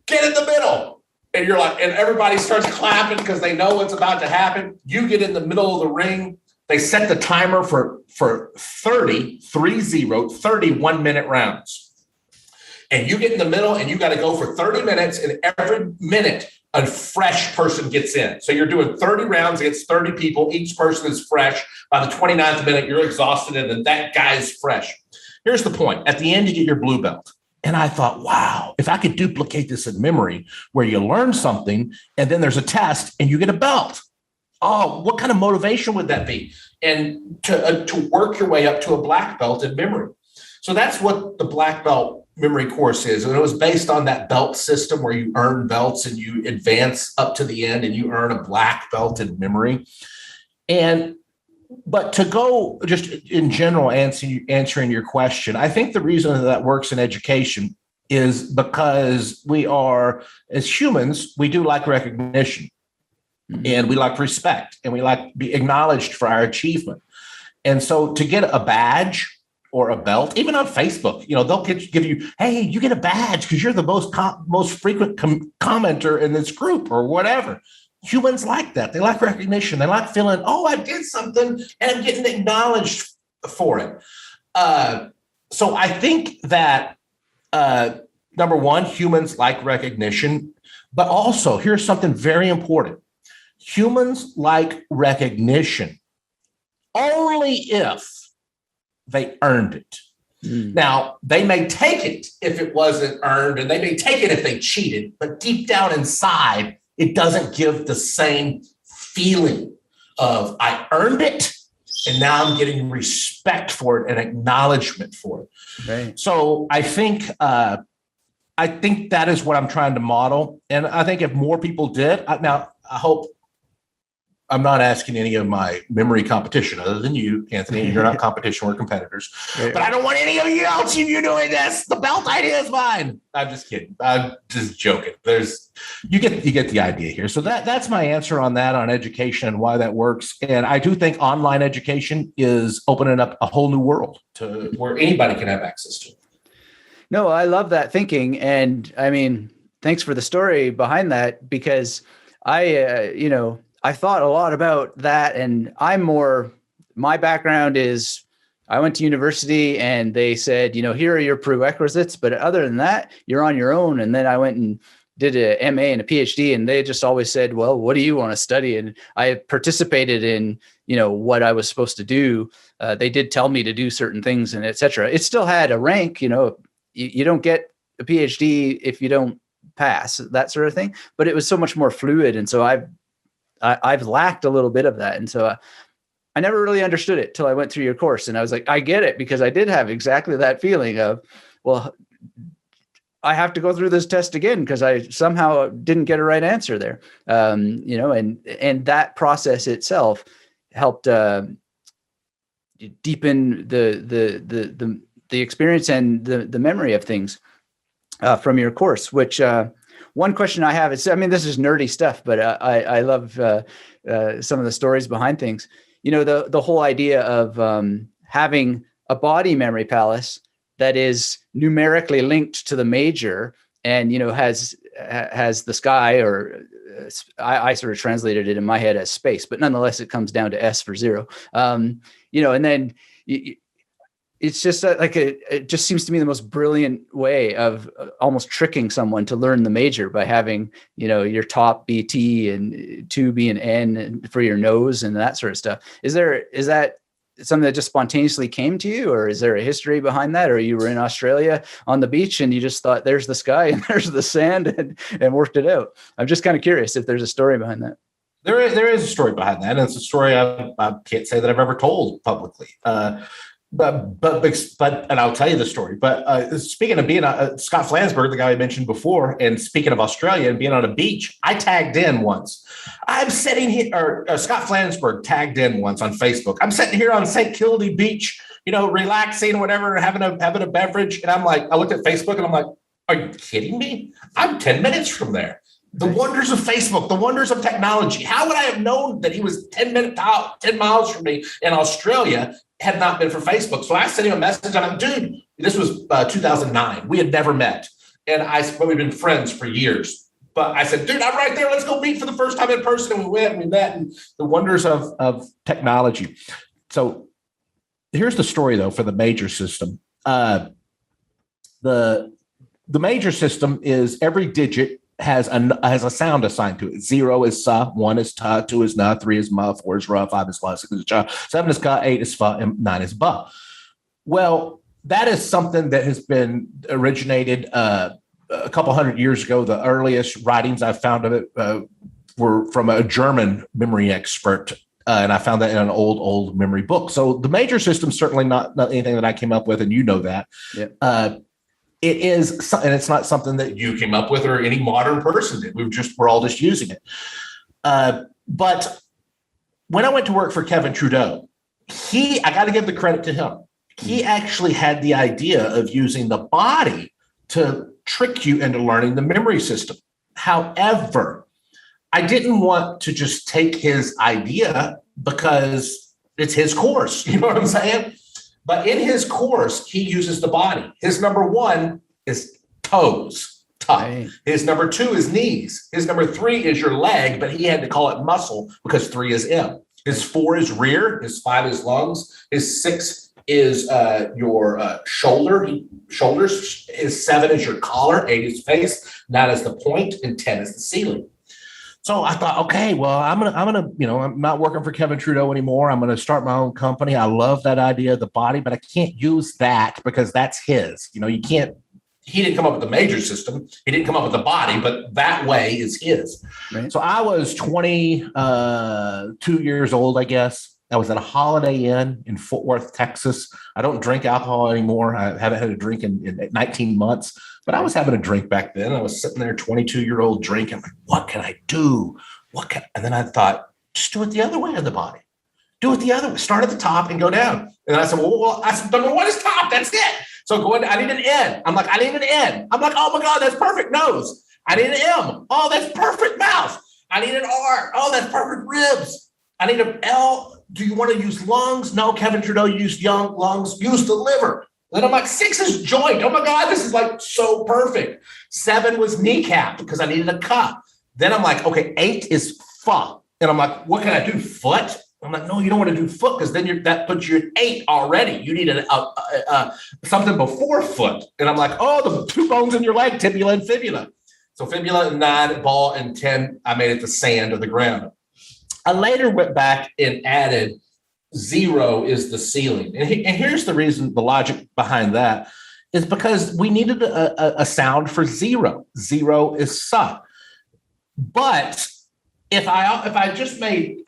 get in the middle. And you're like, and everybody starts clapping because they know what's about to happen. You get in the middle of the ring. They set the timer for 30 1-minute rounds. And you get in the middle and you got to go for 30 minutes, and every minute a fresh person gets in. So you're doing 30 rounds against 30 people. Each person is fresh. By the 29th minute, you're exhausted, and then that guy's fresh. Here's the point. At the end, you get your blue belt. And I thought, wow, if I could duplicate this in memory where you learn something and then there's a test and you get a belt. Oh, what kind of motivation would that be? And to work your way up to a black belt in memory. So that's what the black belt memory course is. And it was based on that belt system where you earn belts and you advance up to the end and you earn a black belt in memory. But to go just in general answering your question, I think the reason that works in education is because we are, as humans, we do like recognition, and we like respect, and we like to be acknowledged for our achievement. And so to get a badge or a belt, even on Facebook, they'll give you, hey, you get a badge because you're the most frequent commenter in this group or whatever. Humans like that. They like recognition. They like feeling, oh, I did something and I'm getting acknowledged for it. So I think that number one, humans like recognition, but also here's something very important. Humans like recognition only if they earned it. Now, they may take it if it wasn't earned, and they may take it if they cheated, but deep down inside, it doesn't give the same feeling of I earned it, and now I'm getting respect for it and acknowledgement for it. Right. So I think that is what I'm trying to model. And I think if more people did, now I hope I'm not asking any of my memory competition other than you, Anthony. You're not competition, we're competitors. Right. But I don't want any of you else of you doing this. The belt idea is mine. I'm just kidding. I'm just joking. You get the idea here. So that's my answer on that, on education and why that works. And I do think online education is opening up a whole new world to where anybody can have access to it. No, I love that thinking. And I mean, thanks for the story behind that, because I thought a lot about that, and my background is I went to university and they said, here are your prerequisites, but other than that, you're on your own. And then I went and did a MA and a PhD, and they just always said, well, what do you want to study? And I participated in, what I was supposed to do. They did tell me to do certain things and et cetera. It still had a rank, you don't get a PhD if you don't pass, that sort of thing, but it was so much more fluid. And so I've lacked a little bit of that. And so I never really understood it till I went through your course. And I was like, I get it, because I did have exactly that feeling of, well, I have to go through this test again because I somehow didn't get a right answer there. And that process itself helped deepen the experience and the memory of things from your course, which one question I have is, this is nerdy stuff, but I love some of the stories behind things. The whole idea of having a body memory palace that is numerically linked to the major and, has the sky, or I sort of translated it in my head as space, but nonetheless, it comes down to S for zero. And then it's just it just seems to me the most brilliant way of almost tricking someone to learn the major by having, your top BT and 2 being N for your nose and that sort of stuff. Is that something that just spontaneously came to you, or is there a history behind that? Or you were in Australia on the beach and you just thought there's the sky and there's the sand and worked it out? I'm just kind of curious if there's a story behind that. There is a story behind that. And it's a story I can't say that I've ever told publicly. But and I'll tell you the story. But speaking of being Scott Flansburgh, the guy I mentioned before, and speaking of Australia and being on a beach, I tagged in once. I'm sitting here, or Scott Flansburgh tagged in once on Facebook. I'm sitting here on St. Kilda Beach, relaxing, whatever, having a beverage, and I'm like, I looked at Facebook and I'm like, are you kidding me? I'm 10 minutes from there. The wonders of Facebook, the wonders of technology. How would I have known that he was 10 miles from me in Australia had not been for Facebook? So I sent him a message. I'm like, dude, this was 2009. We had never met. And we've been friends for years. But I said, dude, I'm right there. Let's go meet for the first time in person. And we went and we met, and the wonders of technology. So here's the story, though, for the major system. The major system is every digit has a sound assigned to it. 0 is sa, 1 is ta, 2 is na, 3 is ma, 4 is ra, 5 is la, 6 is cha, 7 is ka, 8 is fa, and 9 is ba. Well, that is something that has been originated a couple hundred years ago. The earliest writings I've found of it were from a German memory expert, and I found that in an old memory book. So the major system is certainly not anything that I came up with, and you know that. Yeah. It is, and it's not something that you came up with or any modern person did. We're all just using it. But when I went to work for Kevin Trudeau, I got to give the credit to him. He actually had the idea of using the body to trick you into learning the memory system. However, I didn't want to just take his idea because it's his course. You know what I'm saying? But in his course, he uses the body. His number 1 is toes, top. Right. His number 2 is knees. His number 3 is your leg, but he had to call it muscle because 3 is M. His 4 is rear. His 5 is lungs. His 6 is your shoulders. His 7 is your collar. 8 is face. 9 is the point, and 10 is the ceiling. So I thought, okay, well, I'm gonna, I'm not working for Kevin Trudeau anymore. I'm gonna start my own company. I love that idea of the body, but I can't use that because that's his. You can't. He didn't come up with the major system. He didn't come up with the body, but that way is his. Right. So I was 22 years old, I guess. I was at a Holiday Inn in Fort Worth, Texas. I don't drink alcohol anymore. I haven't had a drink in 19 months, but I was having a drink back then. I was sitting there, 22-year-old drinking. Like, what can I do? And then I thought, just do it the other way of the body. Do it the other way. Start at the top and go down. And I said, number 1 is top. That's it. So I need an N. I'm like, I need an N. I'm like, oh my God, that's perfect nose. I need an M. Oh, that's perfect mouth. I need an R. Oh, that's perfect ribs. I need an L. Do you want to use lungs? No, Kevin Trudeau used lungs. Use the liver. Then I'm like, 6 is joint. Oh my God, this is like so perfect. 7 was kneecap because I needed a cup. Then I'm like, okay, 8 is foot. And I'm like, what can I do? Foot? I'm like, no, you don't want to do foot because then that puts you at 8 already. You need something before foot. And I'm like, oh, the 2 bones in your leg, tibia and fibula. So fibula, 9, ball, and 10, I made it the sand or the ground. I later went back and added 0 is the ceiling. And here's the reason, the logic behind that is because we needed a sound for 0. 0 is sa. But if I just made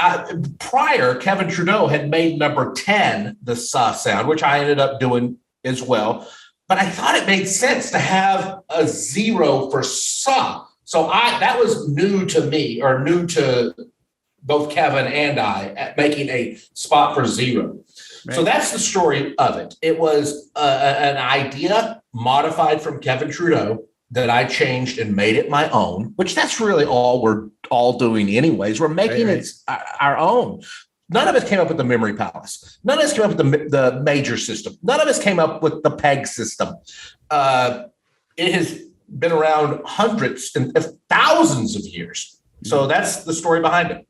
prior, Kevin Trudeau had made number 10 the sa sound, which I ended up doing as well. But I thought it made sense to have a 0 for sa. So that was new to me, or new to both Kevin and I, at making a spot for 0. Right. So that's the story of it. It was an idea modified from Kevin Trudeau that I changed and made it my own, which that's really all we're all doing anyways. We're making it our own. None of us came up with the memory palace. None of us came up with the major system. None of us came up with the PEG system. It has been around hundreds and thousands of years. So that's the story behind it.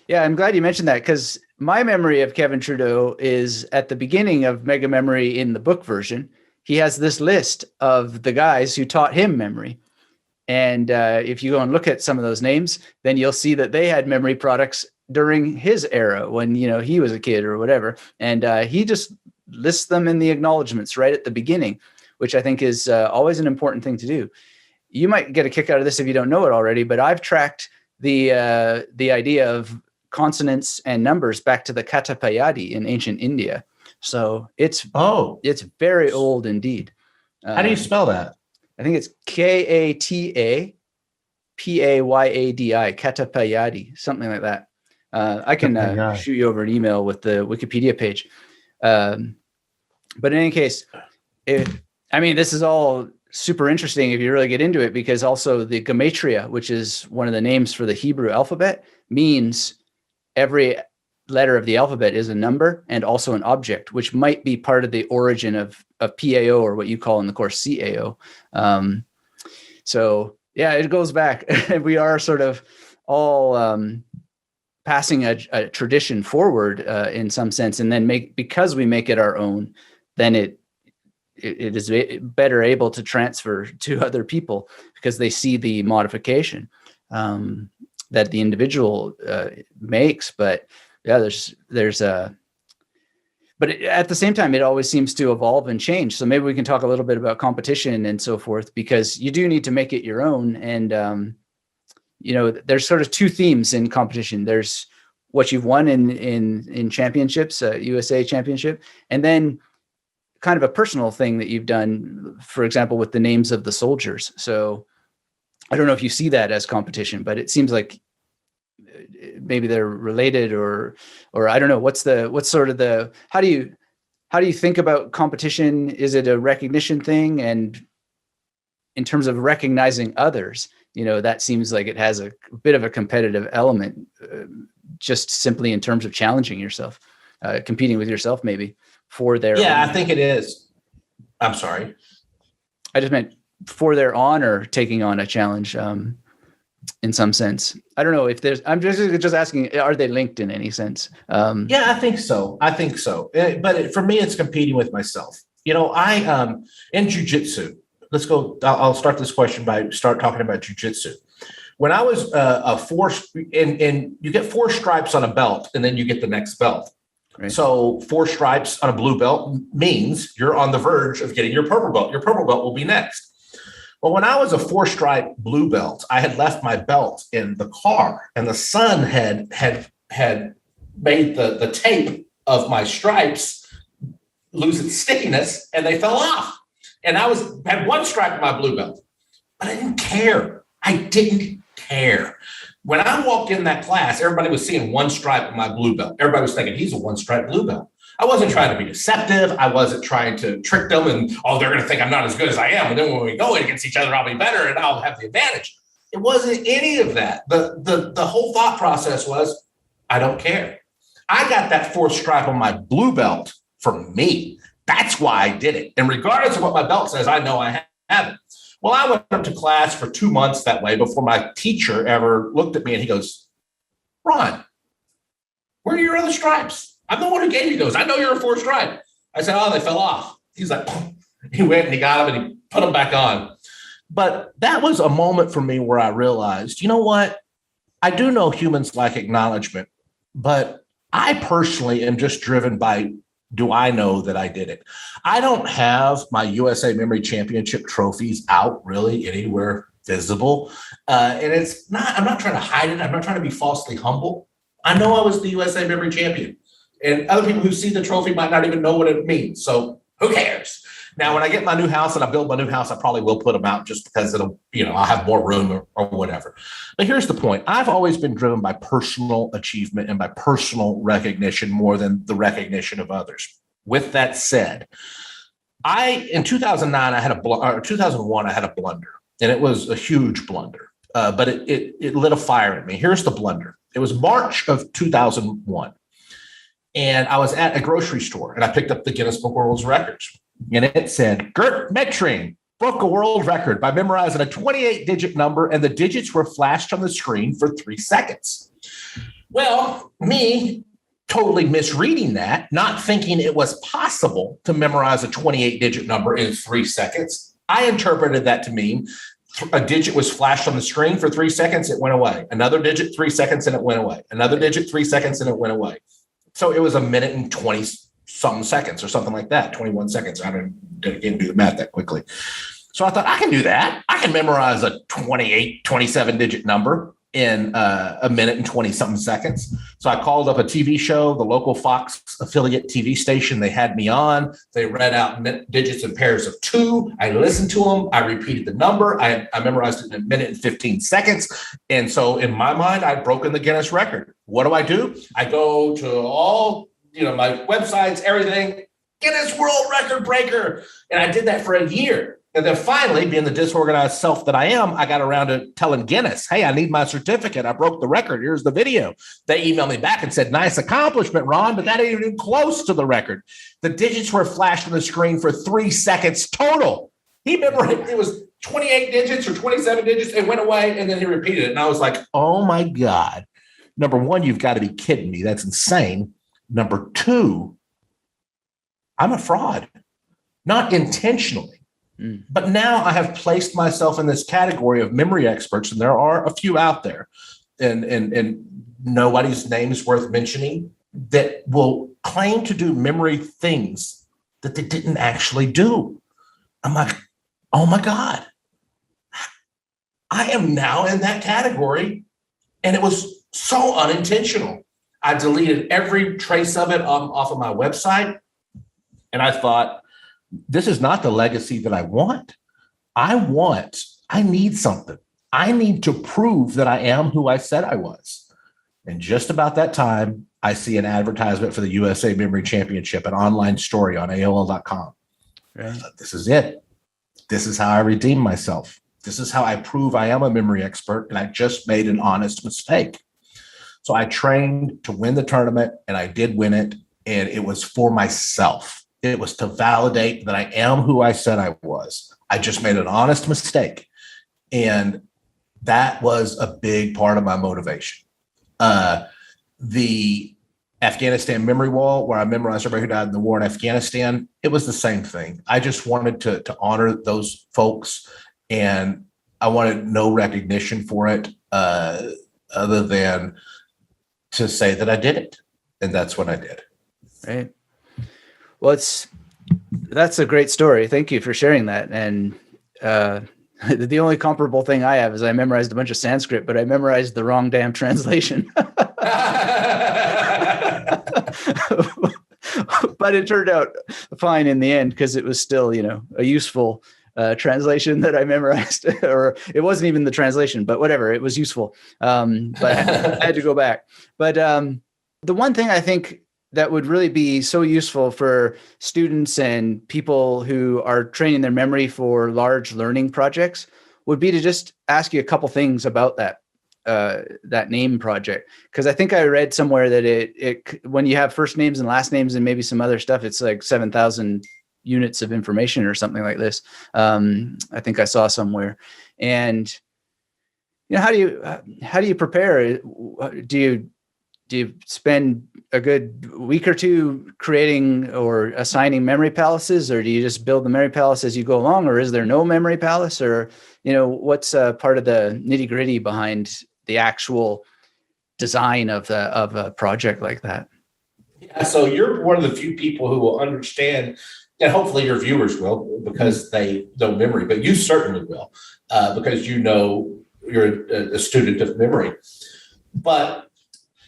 Yeah, I'm glad you mentioned that because my memory of Kevin Trudeau is at the beginning of Mega Memory in the book version. He has this list of the guys who taught him memory. And if you go and look at some of those names, then you'll see that they had memory products during his era when, he was a kid or whatever. And he just lists them in the acknowledgements right at the beginning, which I think is always an important thing to do. You might get a kick out of this if you don't know it already, but I've tracked the idea of consonants and numbers back to the Katapayadi in ancient India. So it's very old indeed. How do you spell that? I think it's Katapayadi, Katapayadi, something like that. I can shoot you over an email with the Wikipedia page. But in any case, this is all super interesting if you really get into it, because also the gematria, which is one of the names for the Hebrew alphabet, means every letter of the alphabet is a number and also an object, which might be part of the origin of PAO, or what you call in the course CAO. So yeah, it goes back. We are sort of all passing a tradition forward in some sense, and then because we make it our own, then it is better able to transfer to other people because they see the modification that the individual makes. But yeah, but at the same time, it always seems to evolve and change. So maybe we can talk a little bit about competition and so forth, because you do need to make it your own. And, there's sort of 2 themes in competition. There's what you've won in championships, USA championship, and then kind of a personal thing that you've done, for example, with the names of the soldiers. So I don't know if you see that as competition, but it seems like maybe they're related, or I don't know. How do you think about competition? Is it a recognition thing? And in terms of recognizing others, that seems like it has a bit of a competitive element, just simply in terms of challenging yourself, competing with yourself, maybe for their Yeah, honor. I think it is. I'm sorry. I just meant for their honor taking on a challenge in some sense. I don't know if there's, I'm just asking, are they linked in any sense? Yeah, I think so. But for me, it's competing with myself. In jujitsu, let's go. I'll start this question by talking about jujitsu. When I was and you get 4 stripes on a belt, and then you get the next belt. Right. So 4 stripes on a blue belt means you're on the verge of getting your purple belt. Your purple belt will be next. Well, when I was a 4-stripe blue belt, I had left my belt in the car, and the sun had made the tape of my stripes lose its stickiness, and they fell off. And I had 1 stripe in my blue belt, but I didn't care. When I walked in that class, everybody was seeing 1 stripe in my blue belt. Everybody was thinking he's a 1-stripe blue belt. I wasn't trying to be deceptive. I wasn't trying to trick them and, they're going to think I'm not as good as I am. And then when we go against each other, I'll be better and I'll have the advantage. It wasn't any of that. The whole thought process was, I don't care. I got that 4th stripe on my blue belt for me. That's why I did it. And regardless of what my belt says, I know I have it. Well, I went up to class for 2 months that way before my teacher ever looked at me, and he goes, Ron, where are your other stripes? I'm the one who gave you those. I know you're a 4th stripe. I said, they fell off. He's like, he went and he got them and he put them back on. But that was a moment for me where I realized, you know what? I do know humans like acknowledgement, but I personally am just driven by, do I know that I did it? I don't have my USA Memory Championship trophies out really anywhere visible. And I'm not trying to hide it. I'm not trying to be falsely humble. I know I was the USA Memory Champion. And other people who see the trophy might not even know what it means. So who cares? Now, when I get my new house and I build my new house, I probably will put them out just because I'll have more room or whatever. But here's the point. I've always been driven by personal achievement and by personal recognition more than the recognition of others. With that said, in 2009, 2001, I had a blunder, and it was a huge blunder, but it lit a fire in me. Here's the blunder. It was March of 2001. And I was at a grocery store, and I picked up the Guinness Book of World Records. And it said, Gert Mettring broke a world record by memorizing a 28-digit number, and the digits were flashed on the screen for 3 seconds. Well, me totally misreading that, not thinking it was possible to memorize a 28-digit number in 3 seconds, I interpreted that to mean a digit was flashed on the screen for 3 seconds, it went away. Another digit, 3 seconds, and it went away. Another digit, 3 seconds, and it went away. So it was a minute and 20-something seconds or something like that, 21 seconds. I didn't do the math that quickly. So I thought, I can do that. I can memorize a 28, 27-digit number in a minute and 20-something seconds. So I called up a TV show, the local Fox affiliate TV station. They had me on. They read out digits in pairs of 2. I listened to them. I repeated the number. I memorized it in a minute and 15 seconds. And so in my mind, I'd broken the Guinness record. What do? I go to all, my websites, everything, Guinness World Record breaker. And I did that for a year. And then finally, being the disorganized self that I am, I got around to telling Guinness, hey, I need my certificate. I broke the record. Here's the video. They emailed me back and said, nice accomplishment, Ron, but that ain't even close to the record. The digits were flashed on the screen for 3 seconds total. He memorized it was 28 digits or 27 digits. It went away, and then he repeated it. And I was like, oh, my God. Number one, you've got to be kidding me. That's insane. Number two, I'm a fraud, not intentionally. But now I have placed myself in this category of memory experts, and there are a few out there, and nobody's name is worth mentioning, that will claim to do memory things that they didn't actually do. I'm like, oh my God, I am now in that category, and it was so unintentional. I deleted every trace of it off of my website, and I thought, this is not the legacy that I want. I need something. I need to prove that I am who I said I was. And just about that time, I see an advertisement for the USA Memory Championship, an online story on AOL.com. Right. I thought, this is it. This is how I redeem myself. This is how I prove I am a memory expert, and I just made an honest mistake. So I trained to win the tournament, and I did win it, and it was for myself. It was to validate that I am who I said I was. I just made an honest mistake. And that was a big part of my motivation. The Afghanistan memory wall, where I memorized everybody who died in the war in Afghanistan, it was the same thing. I just wanted to honor those folks, and I wanted no recognition for it other than to say that I did it. And that's what I did. Right. Well, that's a great story. Thank you for sharing that. And the only comparable thing I have is I memorized a bunch of Sanskrit, but I memorized the wrong damn translation. But it turned out fine in the end, because it was still, a useful translation that I memorized, or it wasn't even the translation, but whatever, it was useful. But I had to go back. But the one thing I think that would really be so useful for students and people who are training their memory for large learning projects would be to just ask you a couple things about that name project. Because I think I read somewhere that it when you have first names and last names and maybe some other stuff, it's like 7,000 units of information or something like this. I think I saw somewhere. And how do you prepare? Do you spend a good week or two creating or assigning memory palaces, or do you just build the memory palace as you go along, or is there no memory palace, or what's part of the nitty gritty behind the actual design of a project like that? Yeah, so you're one of the few people who will understand, and hopefully your viewers will, because they know memory, but you certainly will, because you're a student of memory. But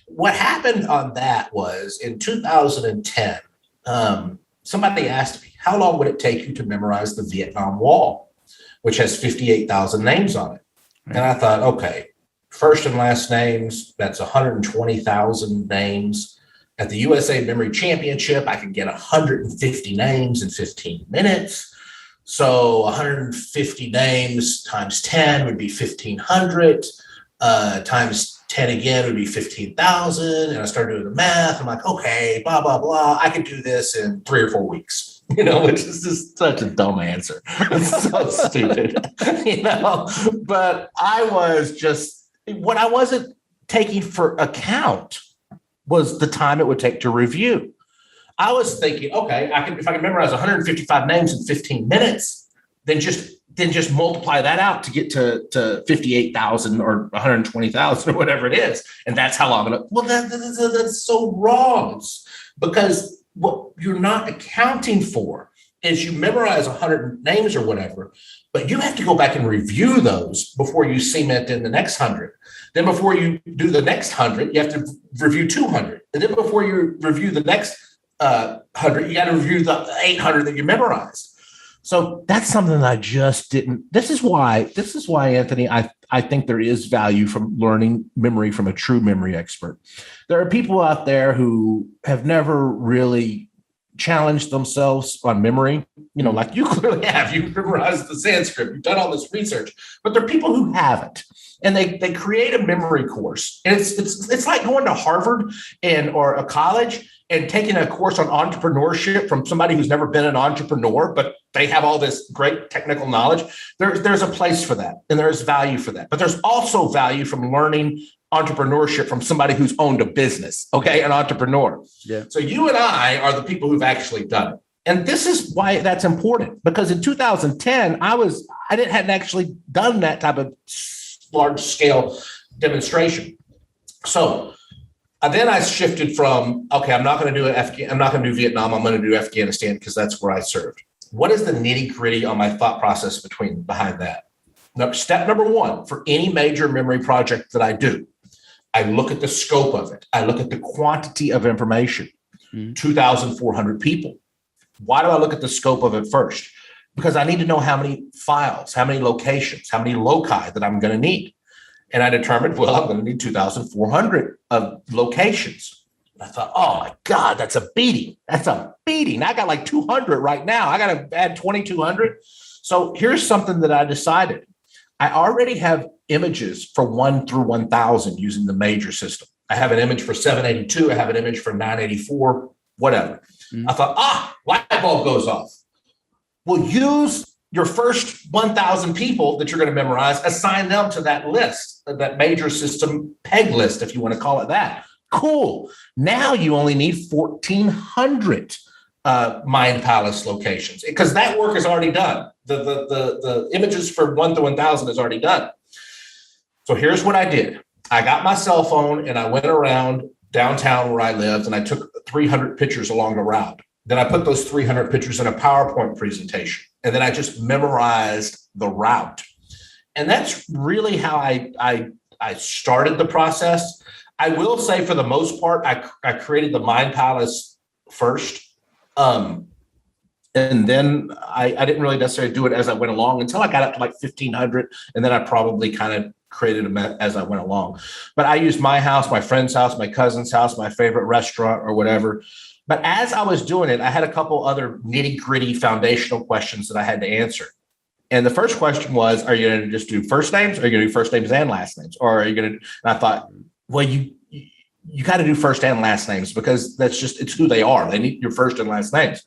what happened on that was in 2010, somebody asked me, how long would it take you to memorize the Vietnam Wall, which has 58,000 names on it? And I thought, okay, first and last names, that's 120,000 names. At the USA Memory Championship, I could get 150 names in 15 minutes. So 150 names times 10 would be 1,500, times 10 again would be 15,000. And I started doing the math. I'm like, okay, blah, blah, blah. I could do this in 3 or 4 weeks, which is just such a dumb answer. It's so stupid, but what I wasn't taking for account was the time it would take to review. I was thinking, okay, if I can memorize 155 names in 15 minutes, then just multiply that out to get to 58,000 or 120,000 or whatever it is. And that's how long that's so wrong, because what you're not accounting for is you memorize 100 names or whatever, but you have to go back and review those before you cement in the next 100. Then before you do the next 100, you have to review 200. And then before you review the next 100, you got to review the 800 that you memorized. So that's something that I just didn't. This is why, Anthony, I think there is value from learning memory from a true memory expert. There are people out there who have never really challenged themselves on memory, like you clearly have. You've memorized the Sanskrit, you've done all this research, but there are people who haven't. And they create a memory course. And it's like going to Harvard or a college and taking a course on entrepreneurship from somebody who's never been an entrepreneur, but they have all this great technical knowledge. There's a place for that, and there's value for that. But there's also value from learning entrepreneurship from somebody who's owned a business, an entrepreneur. Yeah. So you and I are the people who've actually done it. And this is why that's important, because in 2010, I hadn't actually done that type of large scale demonstration. So then I shifted from, okay, I'm not going to do Vietnam. I'm going to do Afghanistan because that's where I served. What is the nitty gritty on my thought process behind that? Now, step number one, for any major memory project that I do, I look at the scope of it. I look at the quantity of information, 2,400 people. Why do I look at the scope of it first? Because I need to know how many files, how many locations, how many loci that I'm going to need. And I determined, well, I'm going to need 2,400 of locations. And I thought, oh my God, that's a beating. That's a beating. I got like 200 right now. I got to add 2,200. So here's something that I decided. I already have images for 1 through 1,000 using the major system. I have an image for 782. I have an image for 984. whatever. I thought, light bulb goes off. Well, use your first 1,000 people that you're going to memorize, assign them to that list, that major system peg list, if you want to call it that. Cool. Now you only need 1,400 Mind Palace locations, because that work is already done. The images for 1 to 1,000 is already done. So here's what I did. I got my cell phone and I went around downtown where I lived, and I took 300 pictures along the route. Then I put those 300 pictures in a PowerPoint presentation, and then I just memorized the route. And that's really how I started the process. I will say, for the most part, I created the Mind Palace first. And then I didn't really necessarily do it as I went along until I got up to like 1,500. And then I probably kind of created them as I went along. But I used my house, my friend's house, my cousin's house, my favorite restaurant or whatever. But as I was doing it, I had a couple other nitty gritty foundational questions that I had to answer. And the first question was, are you going to just do first names? Or are you going to do first names and last names? Or are you going to, and I thought, well, you got to do first and last names, because it's who they are. They need your first and last names.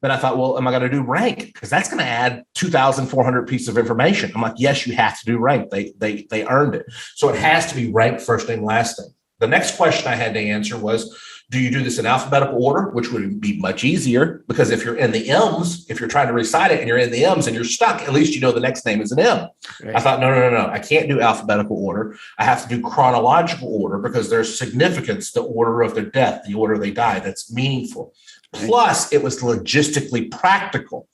Then I thought, well, am I going to do rank? Because that's going to add 2,400 pieces of information. I'm like, yes, you have to do rank. They earned it. So it has to be rank, first name, last name. The next question I had to answer was, do you do this in alphabetical order, which would be much easier, because if you're in the M's, if you're trying to recite it and you're in the M's and you're stuck, at least you know the next name is an M. Right. I thought, no. I can't do alphabetical order. I have to do chronological order, because there's significance, the order of their death, the order they die. That's meaningful. Plus, it was logistically practical.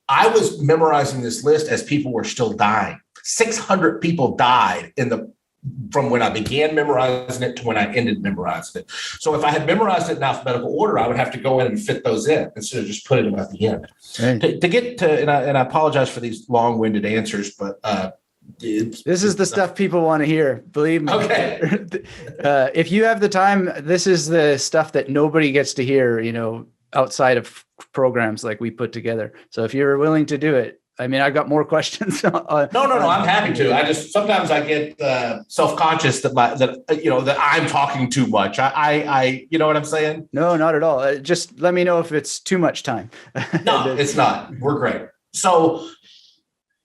I was memorizing this list as people were still dying. 600 people died from when I began memorizing it to when I ended memorizing it. So if I had memorized it in alphabetical order, I would have to go in and fit those in instead of just putting them at the end. Right. To get to, and I apologize for these long-winded answers, but this is the stuff people want to hear. Believe me. Okay. If you have the time, this is the stuff that nobody gets to hear, outside of programs like we put together. So if you're willing to do it, I mean, I've got more questions. No. I'm happy to. I just sometimes I get self-conscious that I'm talking too much. I you know what I'm saying? No, not at all. Just let me know if it's too much time. No, it's not. We're great. So,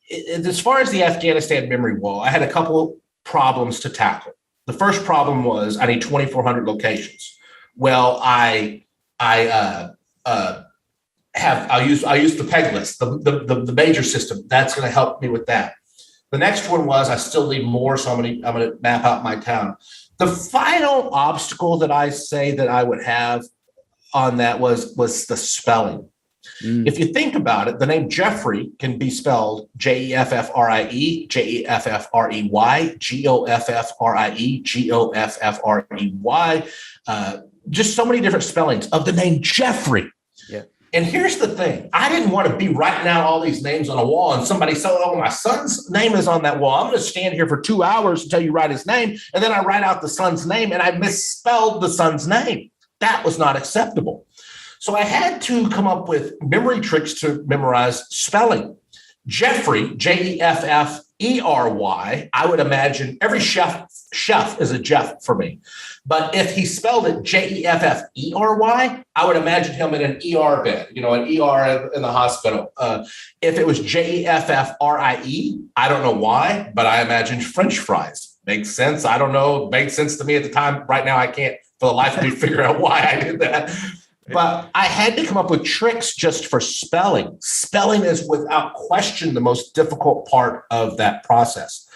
as far as the Afghanistan memory wall, I had a couple problems to tackle. The first problem was I need 2,400 locations. Well, I'll use the peg list, the major system. That's going to help me with that. The next one was I still need more, so I'm going to map out my town. The final obstacle that I say that I would have on that was the spelling. If you think about it, the name Jeffrey can be spelled Jeffrie, Jeffrey, Goffrie, Goffrey. Just so many different spellings of the name Jeffrey. Yeah. And here's the thing. I didn't want to be writing out all these names on a wall and somebody said, oh, my son's name is on that wall. I'm going to stand here for 2 hours until you write his name. And then I write out the son's name and I misspelled the son's name. That was not acceptable. So I had to come up with memory tricks to memorize spelling. Jeffrey, Jeffrey, I would imagine every chef is a Jeff for me. But if he spelled it Jeffrey, I would imagine him in an ER bed, an ER in the hospital. If it was Jeffrie, I don't know why, but I imagine French fries. Makes sense. I don't know. Made sense to me at the time. Right now, I can't for the life of me figure out why I did that. But I had to come up with tricks just for spelling. Spelling is without question the most difficult part of that process.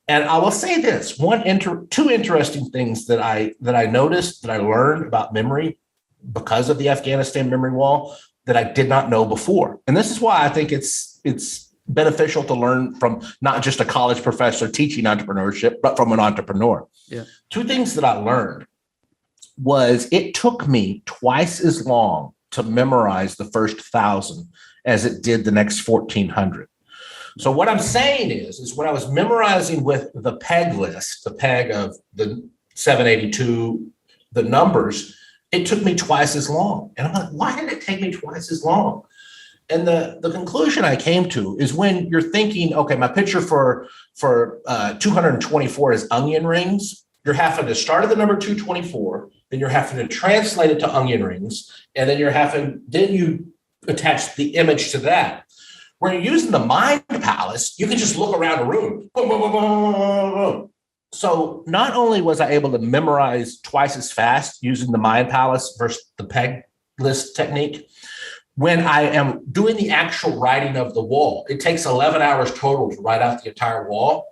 And I will say this, two interesting things that I noticed, that I learned about memory because of the Afghanistan memory wall that I did not know before. And this is why I think it's beneficial to learn from not just a college professor teaching entrepreneurship, but from an entrepreneur. Yeah. Two things that I learned was it took me twice as long to memorize the first 1,000 as it did the next 1,400. So what I'm saying is when I was memorizing with the peg list, the peg of the 782, the numbers, it took me twice as long. And I'm like, why did it take me twice as long? And the conclusion I came to is when you're thinking, okay, my picture for 224 is onion rings. You're having to start at the number 224, then you're having to translate it to onion rings, and then you attach the image to that. When you're using the Mind Palace, you can just look around a room. Boom, boom, boom, boom, boom, boom. So not only was I able to memorize twice as fast using the Mind Palace versus the peg list technique, when I am doing the actual writing of the wall, it takes 11 hours total to write out the entire wall.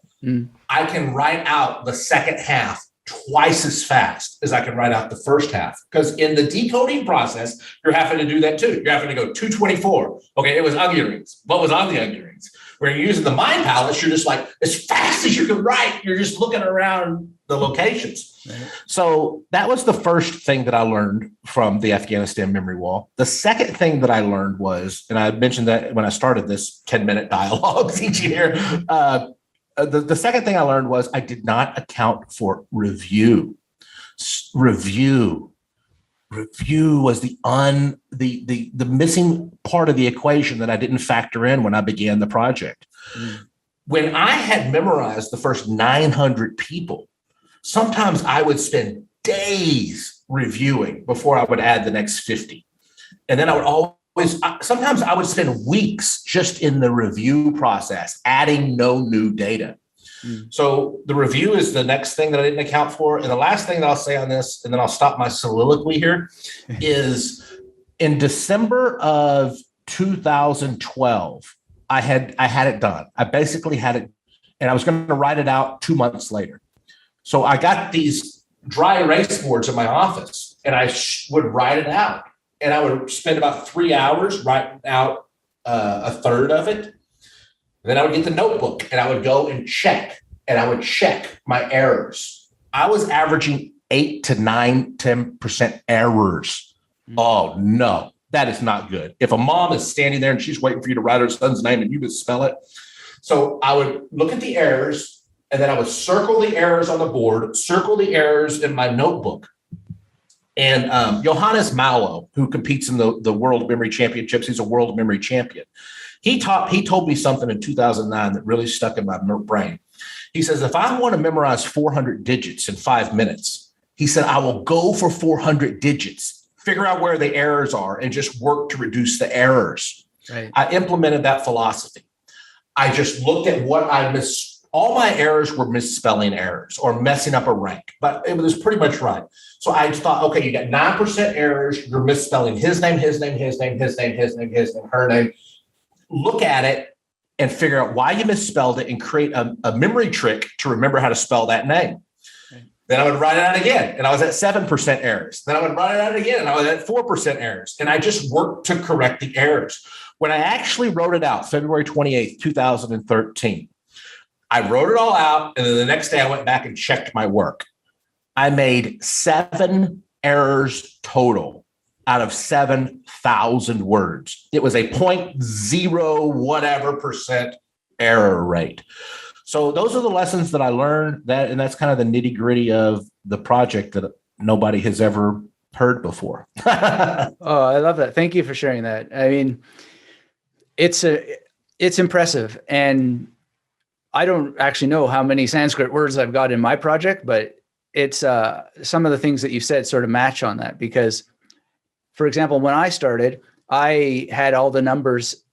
I can write out the second half twice as fast as I can write out the first half. Because in the decoding process, you're having to do that too. You're having to go 224. Okay, it was onion rings. What was on the onion rings? Where you're using the Mind Palace, you're just like, as fast as you can write, you're just looking around the locations. Right. So that was the first thing that I learned from the Afghanistan memory wall. The second thing that I learned was, and I mentioned that when I started this 10-minute dialogue each year, the second thing I learned was I did not account for review. Review was the missing part of the equation that I didn't factor in when I began the project. When I had memorized the first 900 people, sometimes I would spend days reviewing before I would add the next 50. And then I would sometimes I would spend weeks just in the review process, adding no new data. So the review is the next thing that I didn't account for. And the last thing that I'll say on this, and then I'll stop my soliloquy here, is in December of 2012, I had it done. I basically had it, and I was going to write it out 2 months later. So I got these dry erase boards in my office, and I would write it out. And I would spend about 3 hours writing out a third of it. And then I would get the notebook, and I would go and check, and I would check my errors. I was averaging 8 to 10% errors. Oh, no, that is not good. If a mom is standing there and she's waiting for you to write her son's name and you misspell it. So I would look at the errors, and then I would circle the errors on the board, circle the errors in my notebook. And Johannes Malo, who competes in the World Memory Championships, he's a world memory champion. He told me something in 2009 that really stuck in my brain. He says, if I want to memorize 400 digits in 5 minutes, he said, I will go for 400 digits, figure out where the errors are, and just work to reduce the errors. Right. I implemented that philosophy. I just looked at what I missed. All my errors were misspelling errors or messing up a rank, but it was pretty much right. So I thought, okay, you got 9% errors. You're misspelling his name, her name. Look at it and figure out why you misspelled it and create a memory trick to remember how to spell that name. Okay. Then I would write it out again, and I was at 7% errors. Then I would write it out again, and I was at 4% errors. And I just worked to correct the errors. When I actually wrote it out, February 28th, 2013, I wrote it all out, and then the next day I went back and checked my work. I made 7 errors total out of 7,000 words. It was a 0.0 whatever percent error rate. So those are the lessons that I learned, and that's kind of the nitty gritty of the project that nobody has ever heard before. Oh, I love that. Thank you for sharing that. I mean, it's impressive. And I don't actually know how many Sanskrit words I've got in my project, but it's some of the things that you said sort of match on that. Because, for example, when I started, I had all the numbers,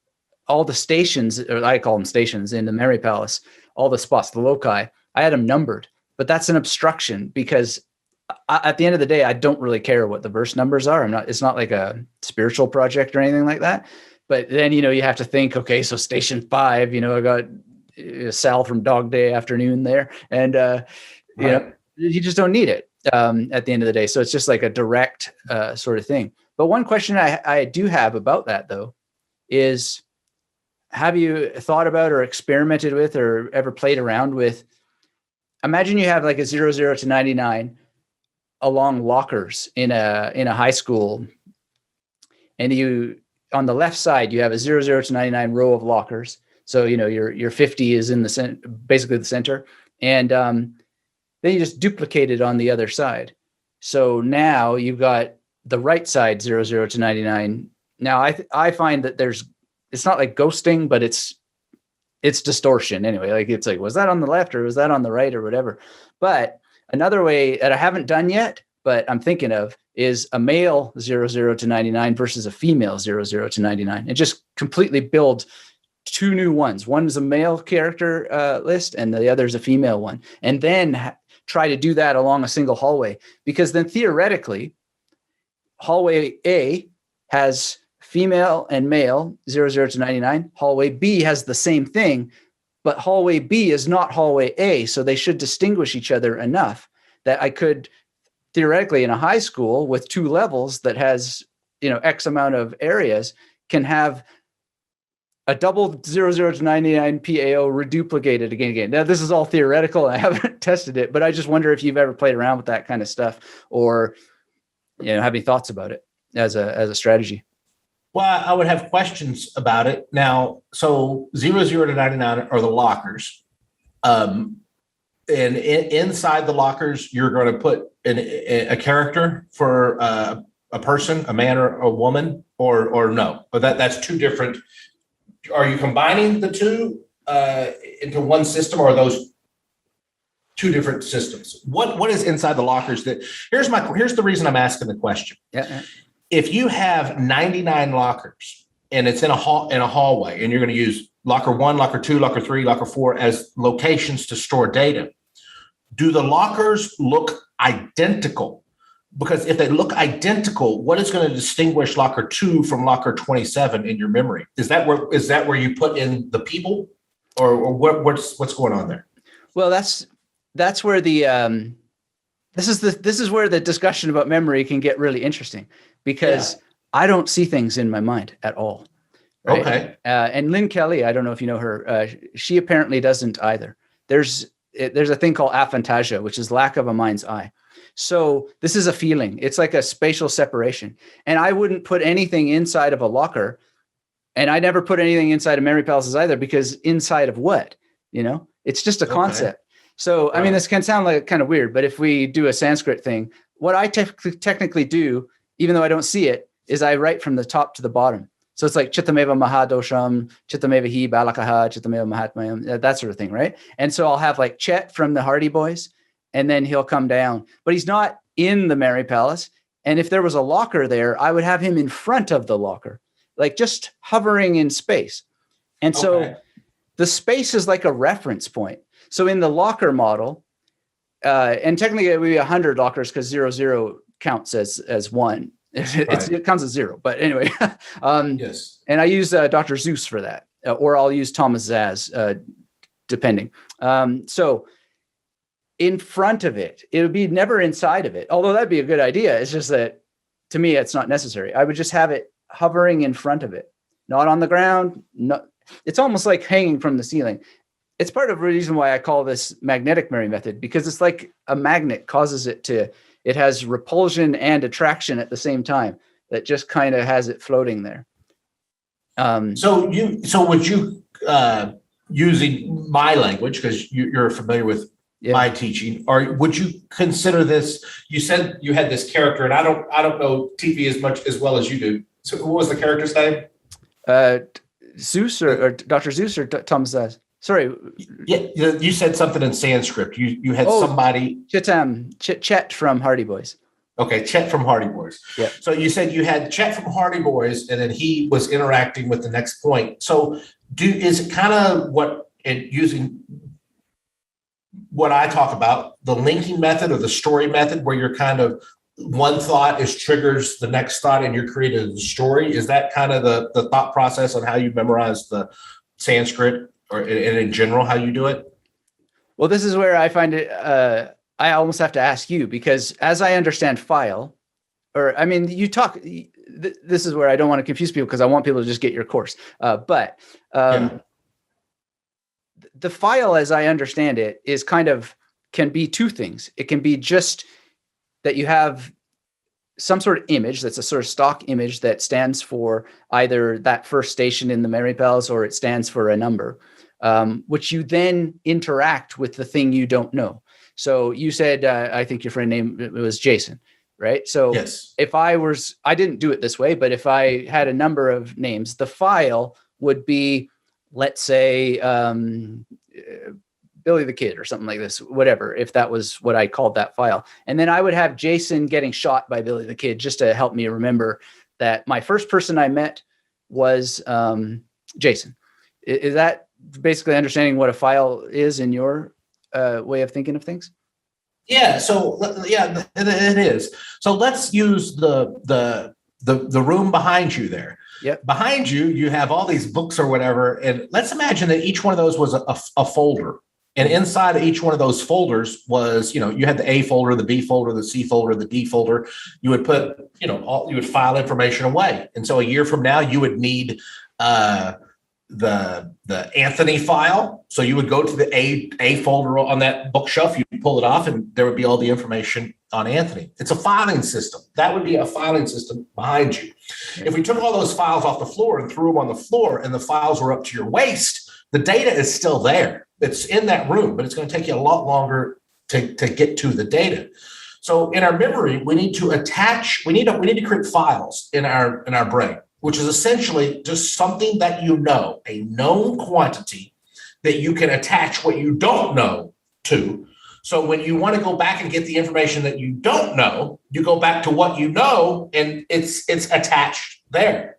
all the stations, or I call them stations in the Memory Palace, all the spots, the loci, I had them numbered. But that's an obstruction because at the end of the day, I don't really care what the verse numbers are. It's not like a spiritual project or anything like that. But then, you have to think, okay, so station 5, I got Sal from Dog Day Afternoon there. And, you just don't need it at the end of the day. So it's just like a direct sort of thing. But one question I do have about that, though, is have you thought about or experimented with or ever played around with, imagine you have like a 00 to 99 along lockers in a high school, and you, on the left side, you have a 00 to 99 row of lockers. So, your 50 is in basically the center. And then you just duplicate it on the other side. So now you've got the right side 00 to 99. Now I find that it's not like ghosting, but it's distortion anyway. Like it's like, was that on the left or was that on the right or whatever? But another way that I haven't done yet, but I'm thinking of is a male 00 to 99 versus a female 00 to 99, and just completely build two new ones. One is a male character list and the other is a female one. And then try to do that along a single hallway, because then theoretically hallway A has female and male 00 to 99. Hallway B has the same thing, but hallway B is not hallway A. So they should distinguish each other enough that I could theoretically in a high school with 2 levels that has, X amount of areas can have a double 00 to 99 PAO reduplicated again. Now, this is all theoretical. I haven't tested it, but I just wonder if you've ever played around with that kind of stuff or, have any thoughts about it as a strategy. Well, I would have questions about it. Now, so 00 to 99 are the lockers. And inside the lockers, you're going to put a character for a person, a man or a woman, or no? But that's 2 different. Are you combining the 2 into one system, or are those 2 different systems? What is inside the lockers? Here's the reason I'm asking the question. Yeah. If you have 99 lockers and it's in a hallway, and you're going to use locker 1, locker 2, locker 3, locker 4 as locations to store data, do the lockers look identical? Because if they look identical, what is going to distinguish locker 2 from locker 27 in your memory? Is that where you put in the people, or what's going on there? Well, that's where the this is where the discussion about memory can get really interesting, because I don't see things in my mind at all. Right? Okay. And Lynn Kelly, I don't know if you know her. She apparently doesn't either. There's a thing called aphantasia, which is lack of a mind's eye. So this is a feeling. It's like a spatial separation. And I wouldn't put anything inside of a locker, and I never put anything inside of memory palaces either, because inside of what? It's just a concept. So, I mean, this can sound like kind of weird, but if we do a Sanskrit thing, what I technically do, even though I don't see it, is I write from the top to the bottom. So it's like Chittameva Mahadosham, Chittameva Hi Balakaha, Chittameva Mahatmayam, that sort of thing, right? And so I'll have like Chet from the Hardy Boys, and then he'll come down, but he's not in the Mary Palace. And if there was a locker there, I would have him in front of the locker, like just hovering in space. And so the space is like a reference point. So in the locker model, and technically it would be 100 lockers, because 00 counts as 1. It counts as 0. But anyway, Yes. And I use Dr. Zeus for that, or I'll use Thomas Zaz, depending. So in front of it, it would be never inside of it, although that'd be a good idea. It's just that to me, it's not necessary. I would just have it hovering in front of it, not on the ground. No, it's almost like hanging from the ceiling. It's part of the reason why I call this magnetic memory method, because it's like a magnet causes it has repulsion and attraction at the same time, that just kind of has it floating there. So would you, using my language, because you're familiar with my teaching, or would you consider this? You said you had this character, and I don't know TV as well as you do. So what was the character's name? Zeus or Dr. Zeus or Tom Zaz? Sorry. Yeah, you said something in Sanskrit. You had somebody. Chet from Hardy Boys. Okay, Chet from Hardy Boys. Yeah. So you said you had Chet from Hardy Boys, and then he was interacting with the next point. So is it kind of using what I talk about, the linking method or the story method, where you're kind of one thought triggers the next thought and you're creating a story? Is that kind of the thought process on how you memorize the Sanskrit, or in general, how you do it? Well, this is where I find it, I almost have to ask you, because as I understand file, this is where I don't want to confuse people, because I want people to just get your course. But the file, as I understand it, is can be 2 things. It can be just that you have some sort of image that's a sort of stock image that stands for either that first station in the memory palace, or it stands for a number, which you then interact with the thing you don't know. So you said, I think your friend name was Jason, right? So yes. If I didn't do it this way, but if I had a number of names, the file would be, let's say, Billy the Kid or something like this, whatever, if that was what I called that file. And then I would have Jason getting shot by Billy the Kid just to help me remember that my first person I met was Jason. Is that basically understanding what a file is in your way of thinking of things? Yeah. So yeah, it is. So let's use the room behind you there. Yep. Behind you, you have all these books or whatever, and let's imagine that each one of those was a folder. And inside of each one of those folders was, you had the A folder, the B folder, the C folder, the D folder. You would put, you would file information away. And so a year from now, you would need the Anthony file. So you would go to the A folder on that bookshelf, you'd pull it off, and there would be all the information on Anthony. It's a filing system. That would be a filing system behind you. If we took all those files off the floor and threw them on the floor and the files were up to your waist, the data is still there. It's in that room, but it's going to take you a lot longer to get to the data. So in our memory, we need to create files in our brain, which is essentially just something that a known quantity that you can attach what you don't know to. So when you want to go back and get the information that you don't know, you go back to what you know, and it's attached there.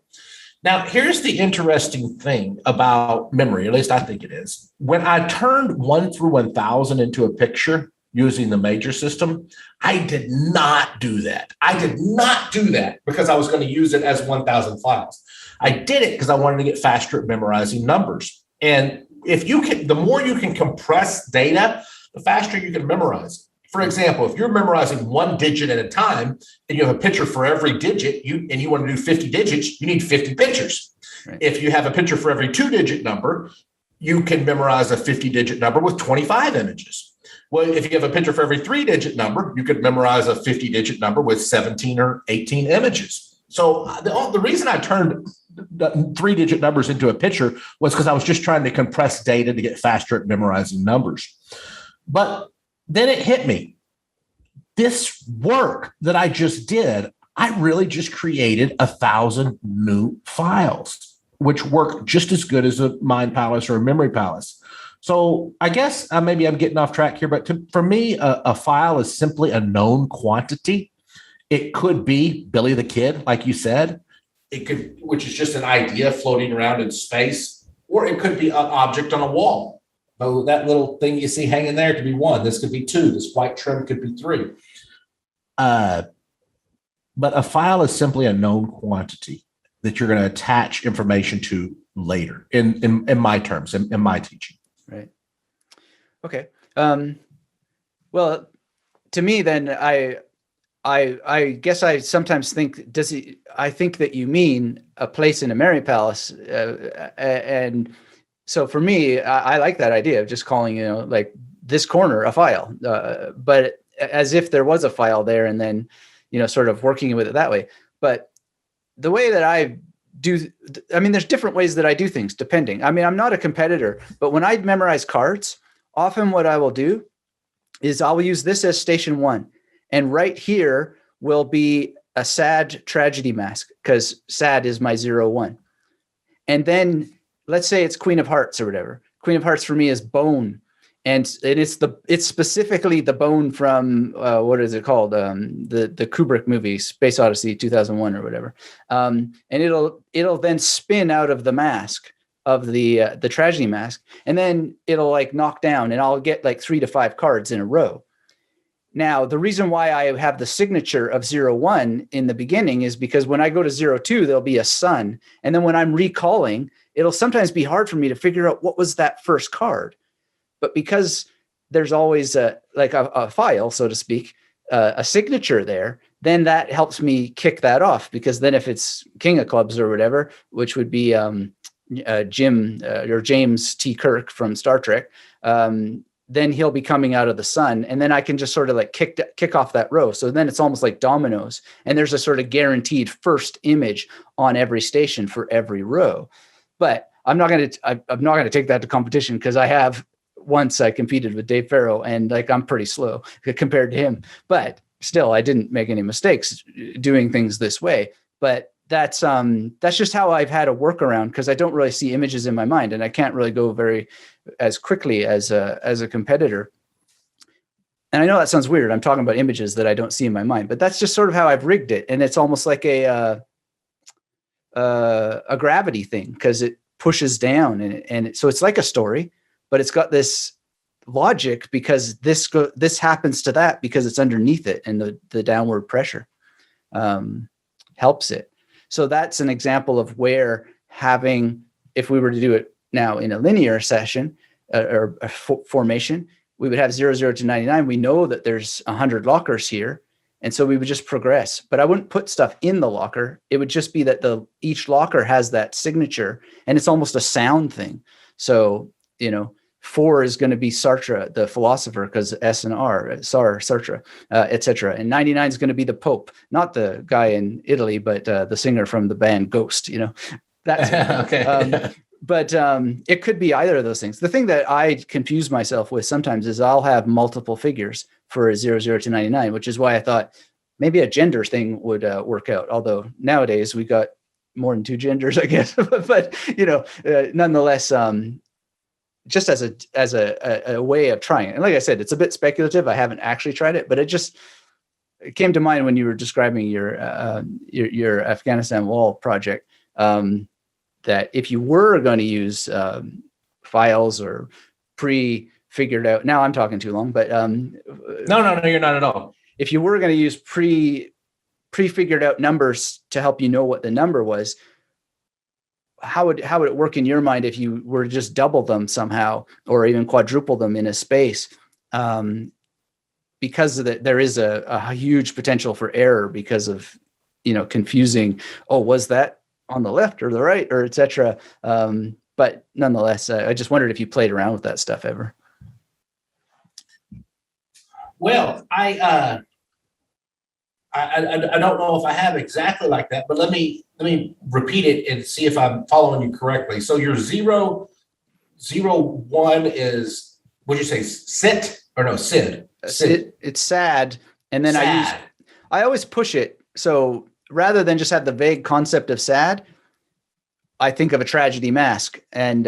Now, here's the interesting thing about memory, at least I think it is. When I turned 1 through 1,000 into a picture using the major system, I did not do that. I did not do that because I was going to use it as 1,000 files. I did it because I wanted to get faster at memorizing numbers. And the more you can compress data, the faster you can memorize it. For example, if you're memorizing one digit at a time and you have a picture for every digit, and you want to do 50 digits, you need 50 pictures. Right. If you have a picture for every 2-digit number, you can memorize a 50-digit number with 25 images. Well, if you have a picture for every 3-digit number, you could memorize a 50-digit number with 17 or 18 images. So the reason I turned 3-digit numbers into a picture was because I was just trying to compress data to get faster at memorizing numbers. But then it hit me. This work that I just did, I really just created 1,000 new files, which work just as good as a mind palace or a memory palace. So I guess maybe I'm getting off track here, but for me, a file is simply a known quantity. It could be Billy the Kid, like you said. Which is just an idea floating around in space, or it could be an object on a wall. Oh, that little thing you see hanging there could be 1. This could be 2. This white trim could be 3. But a file is simply a known quantity that you're going to attach information to later in my terms, in my teaching. Right. Okay. Well, to me, then I guess I sometimes think, I think that you mean a place in a memory palace, and so for me, I like that idea of just calling, like this corner a file, but as if there was a file there, and then, sort of working with it that way. But the way that I do, there's different ways that I do things depending. I'm not a competitor, but when I memorize cards, often what I will do is I will use this as station 1. And right here will be a sad tragedy mask, because sad is my 0-1. And then let's say it's Queen of Hearts or whatever. Queen of Hearts for me is bone. And it's specifically the bone from, what is it called? The Kubrick movie, Space Odyssey 2001 or whatever. And it'll then spin out of the mask of the tragedy mask. And then it'll like knock down, and I'll get like 3 to 5 cards in a row. Now, the reason why I have the signature of 0-1 in the beginning is because when I go to 0-2, there'll be a sun. And then when I'm recalling, it'll sometimes be hard for me to figure out what was that first card. But because there's always a file, so to speak, a signature there, then that helps me kick that off. Because then if it's King of Clubs or whatever, which would be Jim or James T. Kirk from Star Trek, then he'll be coming out of the sun, and then I can just sort of like kick off that row. So then it's almost like dominoes, and there's a sort of guaranteed first image on every station for every row. But I'm not going to take that to competition, because I competed with Dave Farrow, and like I'm pretty slow compared to him. But still, I didn't make any mistakes doing things this way. But that's just how I've had a workaround, because I don't really see images in my mind, and I can't really go very as quickly as a competitor. And I know that sounds weird. I'm talking about images that I don't see in my mind, but that's just sort of how I've rigged it. And it's almost like a gravity thing, because it pushes down, and so it's like a story, but it's got this logic because this happens to that because it's underneath it, and the downward pressure helps it. So that's an example of where if we were to do it now in a linear session or a formation, we would have 00 to 99. We know that there's 100 lockers here. And so we would just progress, but I wouldn't put stuff in the locker. It would just be that each locker has that signature, and it's almost a sound thing. So, 4 is going to be Sartre, the philosopher, because S and R, Sartre, etc. And 99 is going to be the Pope, not the guy in Italy, but the singer from the band Ghost. That's okay. But it could be either of those things. The thing that I confuse myself with sometimes is I'll have multiple figures for a 00 to 99, which is why I thought maybe a gender thing would work out. Although nowadays we got more than 2 genders, I guess. But nonetheless, just as a way of trying it. And like I said, it's a bit speculative. I haven't actually tried it, but it came to mind when you were describing your Afghanistan wall project. That if you were going to use files or pre-figured out, now I'm talking too long, but no, you're not at all. If you were going to use pre-figured out numbers to help you know what the number was, how would it work in your mind if you were to just double them somehow, or even quadruple them in a space? Because of that, there is a huge potential for error because of confusing. Oh, was that on the left or the right, or etc. But nonetheless, I just wondered if you played around with that stuff ever. Well, I don't know if I have exactly like that, but let me repeat it and see if I'm following you correctly. So your 0, 1 is, what'd you say, sit or no, Sid? Sid. It's sad, and then sad. I always push it. So rather than just have the vague concept of sad, I think of a tragedy mask, and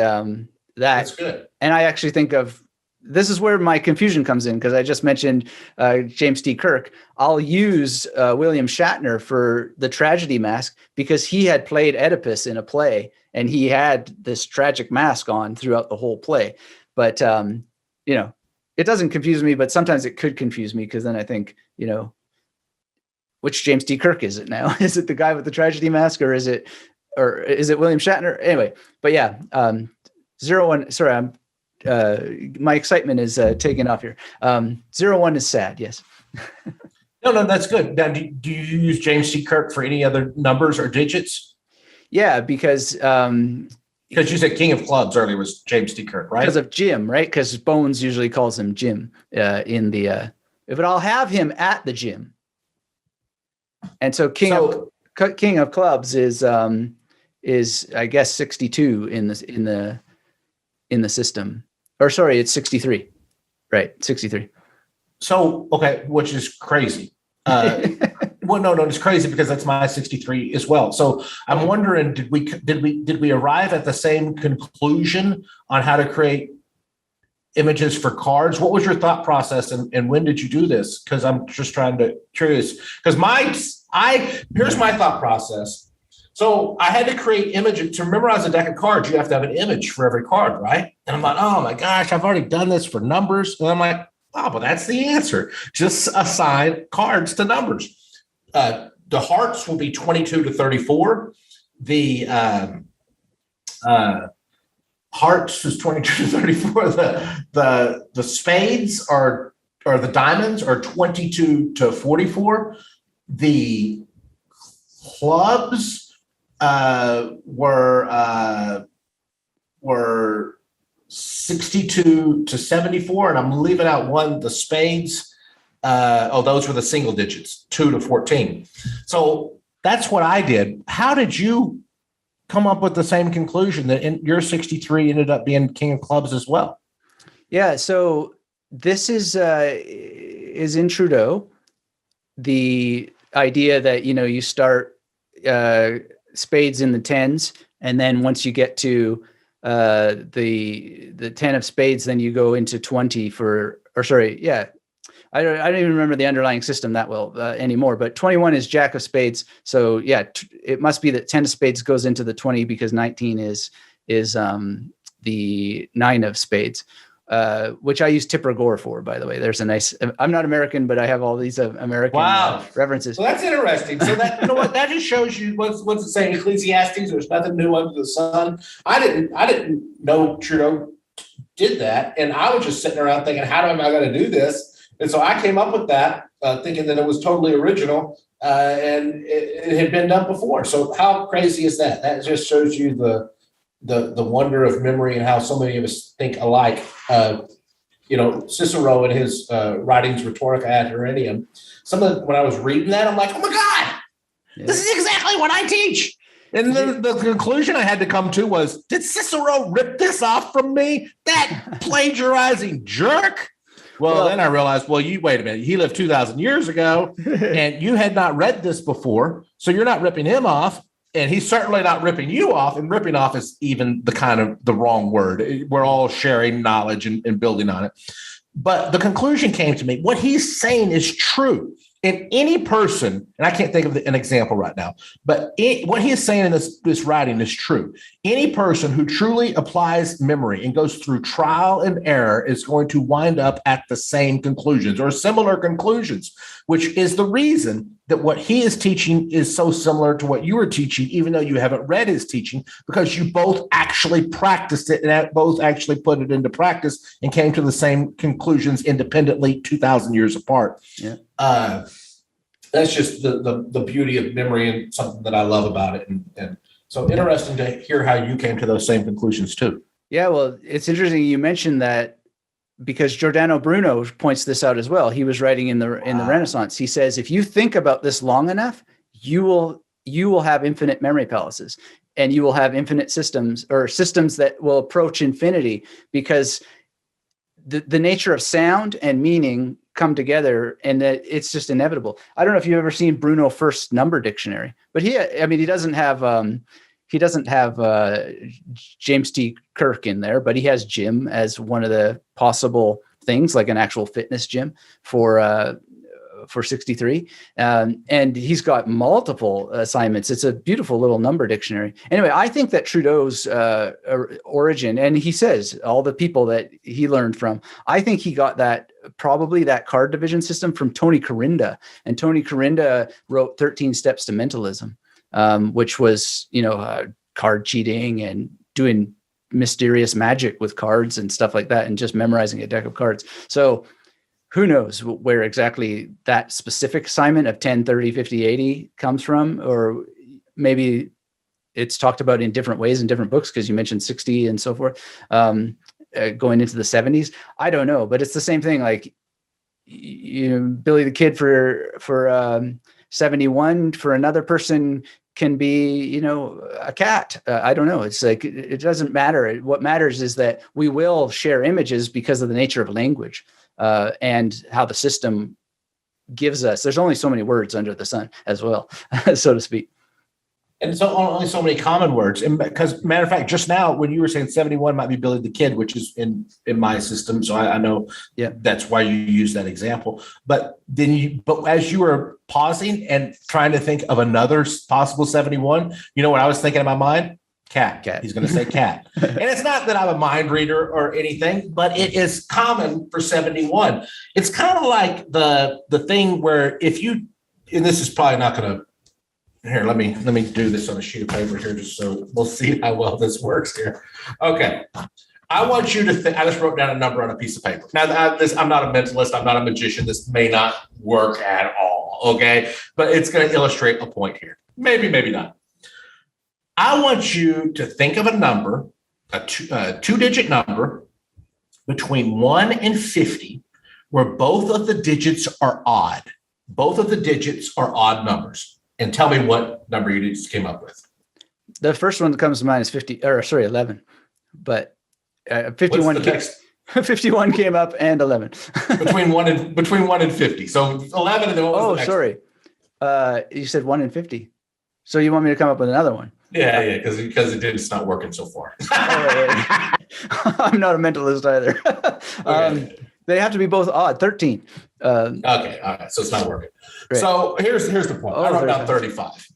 that's good. And I actually think of, this is where my confusion comes in, because I just mentioned James T. Kirk. I'll use William Shatner for the tragedy mask because he had played Oedipus in a play, and he had this tragic mask on throughout the whole play. But it doesn't confuse me, but sometimes it could confuse me, because then I think, which James T. Kirk is it now? Is it the guy with the tragedy mask, or is it William Shatner? Anyway, but yeah, 01. Sorry, my excitement is taking off here. 01 is sad. Yes. No, that's good. Now, do you use James T. Kirk for any other numbers or digits? Yeah, because you said King of Clubs earlier was James T. Kirk, right? Because of Jim, right? Because Bones usually calls him Jim but I'll have him at the gym. And so King of Clubs is I guess 62 in the system. Or sorry, it's 63. Right, 63. So, okay, which is crazy. Well, no, it's crazy because that's my 63 as well. So I'm wondering, did we arrive at the same conclusion on how to create images for cards? What was your thought process, and when did you do this? Because I'm just curious. Because here's my thought process. So I had to create images to memorize a deck of cards. You have to have an image for every card, right? And I'm like, oh my gosh, I've already done this for numbers. And I'm like, oh, but that's the answer. Just assign cards to numbers. The hearts will be 22 to 34. The hearts is 22 to 34. The spades are the diamonds are 22 to 44. The clubs were 62 to 74, and I'm leaving out one, the spades. Those were the single digits, 2 to 14. So that's what I did. How did you come up with the same conclusion that your 63 ended up being King of Clubs as well? Yeah. So this is in Trudeau, the idea that, you start spades in the tens. And then once you get to the 10 of spades, then you go into 20 I don't even remember the underlying system that well anymore, but 21 is jack of spades. So yeah, it must be that 10 of spades goes into the 20 because 19 is the 9 of spades, which I use Tipper Gore for, by the way. There's a nice, I'm not American, but I have all these American references. Well, that's interesting. So that, you know what, that just shows you what's it saying, Ecclesiastes, there's nothing new under the sun. I didn't know Trudeau did that. And I was just sitting around thinking, how am I going to do this? And so I came up with that, thinking that it was totally original, and it had been done before. So how crazy is that? That just shows you the wonder of memory and how so many of us think alike. Cicero in his writings, Rhetorica ad Herennium, when I was reading that, I'm like, oh my God, this is exactly what I teach. And the conclusion I had to come to was, did Cicero rip this off from me? That plagiarizing jerk. Well, then I realized, wait a minute. He lived 2,000 years ago, and you had not read this before, so you're not ripping him off, and he's certainly not ripping you off. And ripping off is even the wrong word. We're all sharing knowledge and building on it. But the conclusion came to me. What he's saying is true. And any person, and I can't think of an example right now, but what he is saying in this writing is true. Any person who truly applies memory and goes through trial and error is going to wind up at the same conclusions or similar conclusions, which is the reason that what he is teaching is so similar to what you are teaching, even though you haven't read his teaching, because you both actually practiced it and both actually put it into practice and came to the same conclusions independently 2,000 years apart. Yeah. That's just the beauty of memory and something that I love about it. And so interesting to hear how you came to those same conclusions too. Yeah, well, it's interesting you mentioned that because Giordano Bruno points this out as well. He was writing in the Renaissance. He says, if you think about this long enough, you will have infinite memory palaces, and you will have infinite systems, or systems that will approach infinity, because the nature of sound and meaning come together, and that it's just inevitable. I don't know if you've ever seen Bruno First's number dictionary, but he doesn't have James T. Kirk in there, but he has gym as one of the possible things, like an actual fitness gym for 63. And he's got multiple assignments. It's a beautiful little number dictionary. Anyway, I think that Trudeau's origin, and he says all the people that he learned from, I think he got probably that card division system from Tony Corinda. And Tony Corinda wrote 13 Steps to Mentalism, which was, card cheating and doing mysterious magic with cards and stuff like that, and just memorizing a deck of cards. So who knows where exactly that specific assignment of 10, 30, 50, 80 comes from, or maybe it's talked about in different ways in different books, because you mentioned 60 and so forth, going into the 70s. I don't know, but it's the same thing. Like, Billy the Kid for 71, for another person can be, a cat. I don't know. It's like, it doesn't matter. What matters is that we will share images because of the nature of language. And how the system gives us, there's only so many words under the sun as well, so to speak. And so only so many common words. And because, matter of fact, just now when you were saying 71 might be Billy the Kid, which is in my system, so I know that's why you use that example. But as you were pausing and trying to think of another possible 71, you know what I was thinking in my mind? Cat. He's going to say cat. And it's not that I'm a mind reader or anything, but it is common for 71. It's kind of like the thing where if you, and this is probably not going to, here, let me do this on a sheet of paper here, just so we'll see how well this works here. Okay. I want you to think, I just wrote down a number on a piece of paper. Now, I'm not a mentalist. I'm not a magician. This may not work at all. Okay. But it's going to illustrate a point here. Maybe, maybe not. I want you to think of a number, a two-digit number between 1 and 50, where both of the digits are odd. Both of the digits are odd numbers. And tell me what number you just came up with. The first one that comes to mind is 11. But 51 51 came up, and 11. between 1 and 50. So 11 and then what was the next? Sorry. You said 1 and 50. So you want me to come up with another one? Yeah, because it's not working so far. I'm not a mentalist either. They have to be both odd. 13. Okay, all right. So it's not working. Right. So here's the point. I wrote down 35.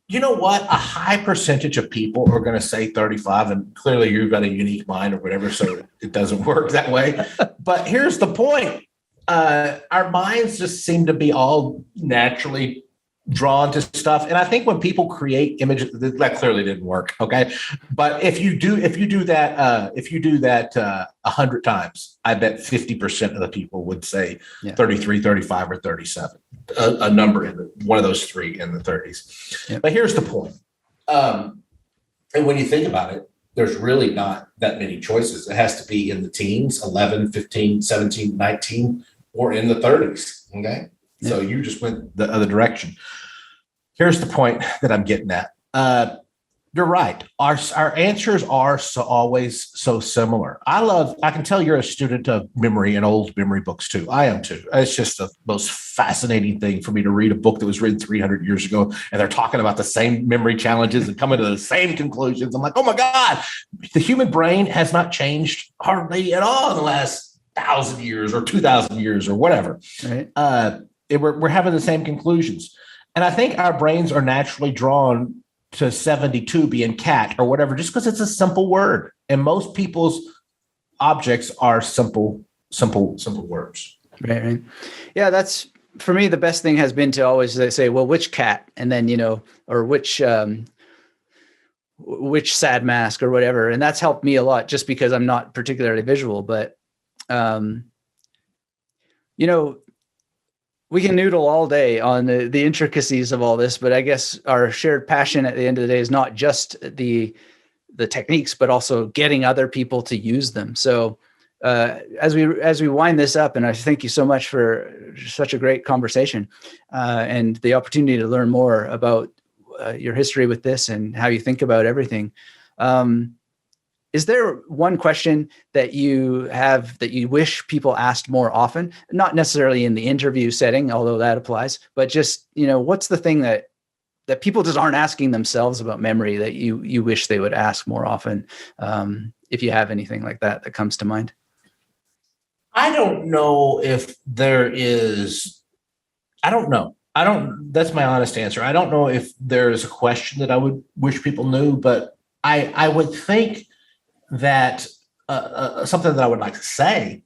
You know what? A high percentage of people are going to say 35, and clearly you've got a unique mind or whatever, so it doesn't work that way. But here's the point. Our minds just seem to be all naturally drawn to stuff. And I think when people create images, that clearly didn't work. Okay. But if you do that 100 times, I bet 50% of the people would say 33, 35, or 37, a number in one of those three in the 30s. Yep. But here's the point. And when you think about it, there's really not that many choices. It has to be in the teens, 11, 15, 17, 19, or in the 30s. Okay. Yeah. So you just went the other direction. Here's the point that I'm getting at. You're right. Our answers are always so similar. I can tell you're a student of memory and old memory books too. I am too. It's just the most fascinating thing for me to read a book that was written 300 years ago, and they're talking about the same memory challenges and coming to the same conclusions. I'm like, oh my God, the human brain has not changed hardly at all in the last 1,000 years or 2,000 years or whatever. Right. We're having the same conclusions. And I think our brains are naturally drawn to 72 being cat or whatever, just because it's a simple word. And most people's objects are simple words. Right. Yeah, that's, for me, the best thing has been to always say, well, which cat? And then, or which sad mask or whatever. And that's helped me a lot just because I'm not particularly visual. But, we can noodle all day on the intricacies of all this, but I guess our shared passion at the end of the day is not just the techniques, but also getting other people to use them. So as we wind this up, and I thank you so much for such a great conversation and the opportunity to learn more about your history with this and how you think about everything. Is there one question that you have that you wish people asked more often? Not necessarily in the interview setting, although that applies, but just, what's the thing that people just aren't asking themselves about memory that you wish they would ask more often? If you have anything like that comes to mind. I don't know if there is, I don't know. That's my honest answer. I don't know if there is a question that I would wish people knew, but I would think that something that I would like to say,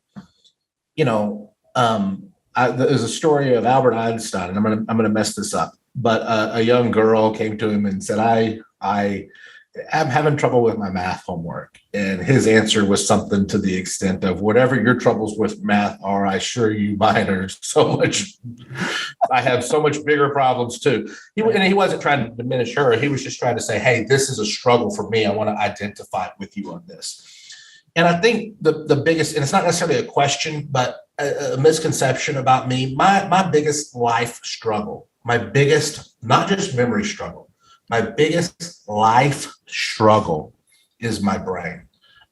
there's a story of Albert Einstein, and I'm gonna mess this up, but a young girl came to him and said, I am having trouble with my math homework. And his answer was something to the extent of, whatever your troubles with math are, I assure you mine are so much, I have so much bigger problems too. He wasn't trying to diminish her. He was just trying to say, hey, this is a struggle for me. I want to identify with you on this. And I think the biggest, and it's not necessarily a question, but a misconception about me, my biggest life struggle, my biggest, not just memory struggle, my biggest life struggle is my brain.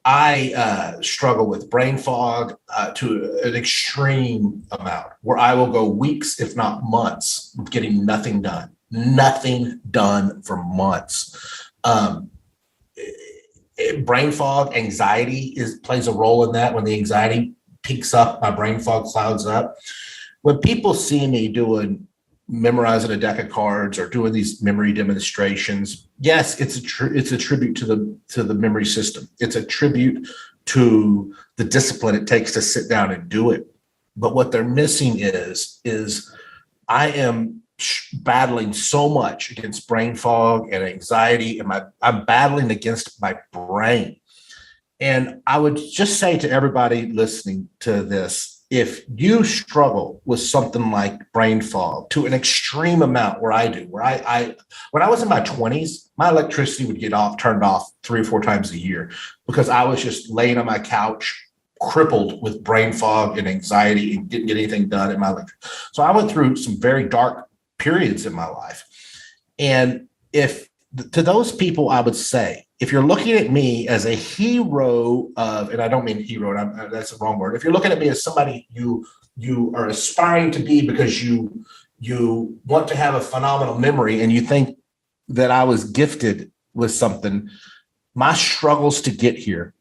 I struggle with brain fog to an extreme amount, where I will go weeks, if not months, getting nothing done for months. Brain fog, anxiety plays a role in that. When the anxiety peaks up, my brain fog clouds up. When people see me memorizing a deck of cards or doing these memory demonstrations, yes, it's a tribute to the memory system. It's a tribute to the discipline it takes to sit down and do it. But what they're missing is I am battling so much against brain fog and anxiety, and I'm battling against my brain. And I would just say to everybody listening to this, if you struggle with something like brain fog to an extreme amount, where I do, when I was in my 20s, my electricity would get turned off 3 or 4 times a year because I was just laying on my couch, crippled with brain fog and anxiety, and didn't get anything done in my life. So I went through some very dark periods in my life. And to those people, I would say, if you're looking at me as a hero of, and I don't mean hero, that's the wrong word. If you're looking at me as somebody you are aspiring to be because you want to have a phenomenal memory, and you think that I was gifted with something, my struggles to get here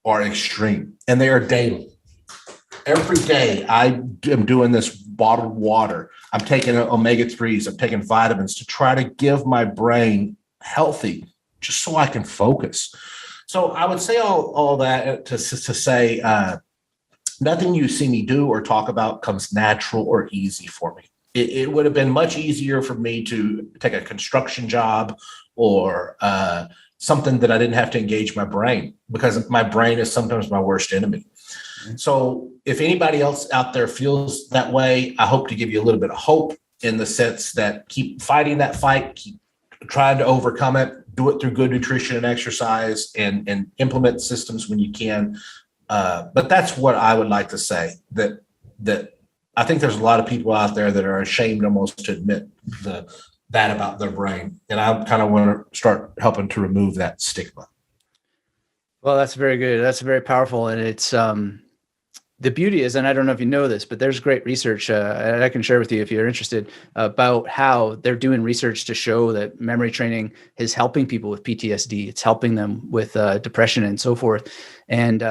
are extreme, and they are daily. Every day I am doing this bottled water. I'm taking omega-3s. I'm taking vitamins to try to give my brain healthy, just so I can focus. So I would say all that to say nothing you see me do or talk about comes natural or easy for me. It would have been much easier for me to take a construction job or something that I didn't have to engage my brain, because my brain is sometimes my worst enemy. So if anybody else out there feels that way, I hope to give you a little bit of hope, in the sense that keep fighting that fight, keep trying to overcome it, do it through good nutrition and exercise, and implement systems when you can. But that's what I would like to say, that I think there's a lot of people out there that are ashamed almost to admit that about their brain. And I kind of want to start helping to remove that stigma. Well, that's very good. That's very powerful. And it's, the beauty is, and I don't know if you know this, but there's great research, and I can share with you if you're interested, about how they're doing research to show that memory training is helping people with PTSD. It's helping them with depression and so forth. And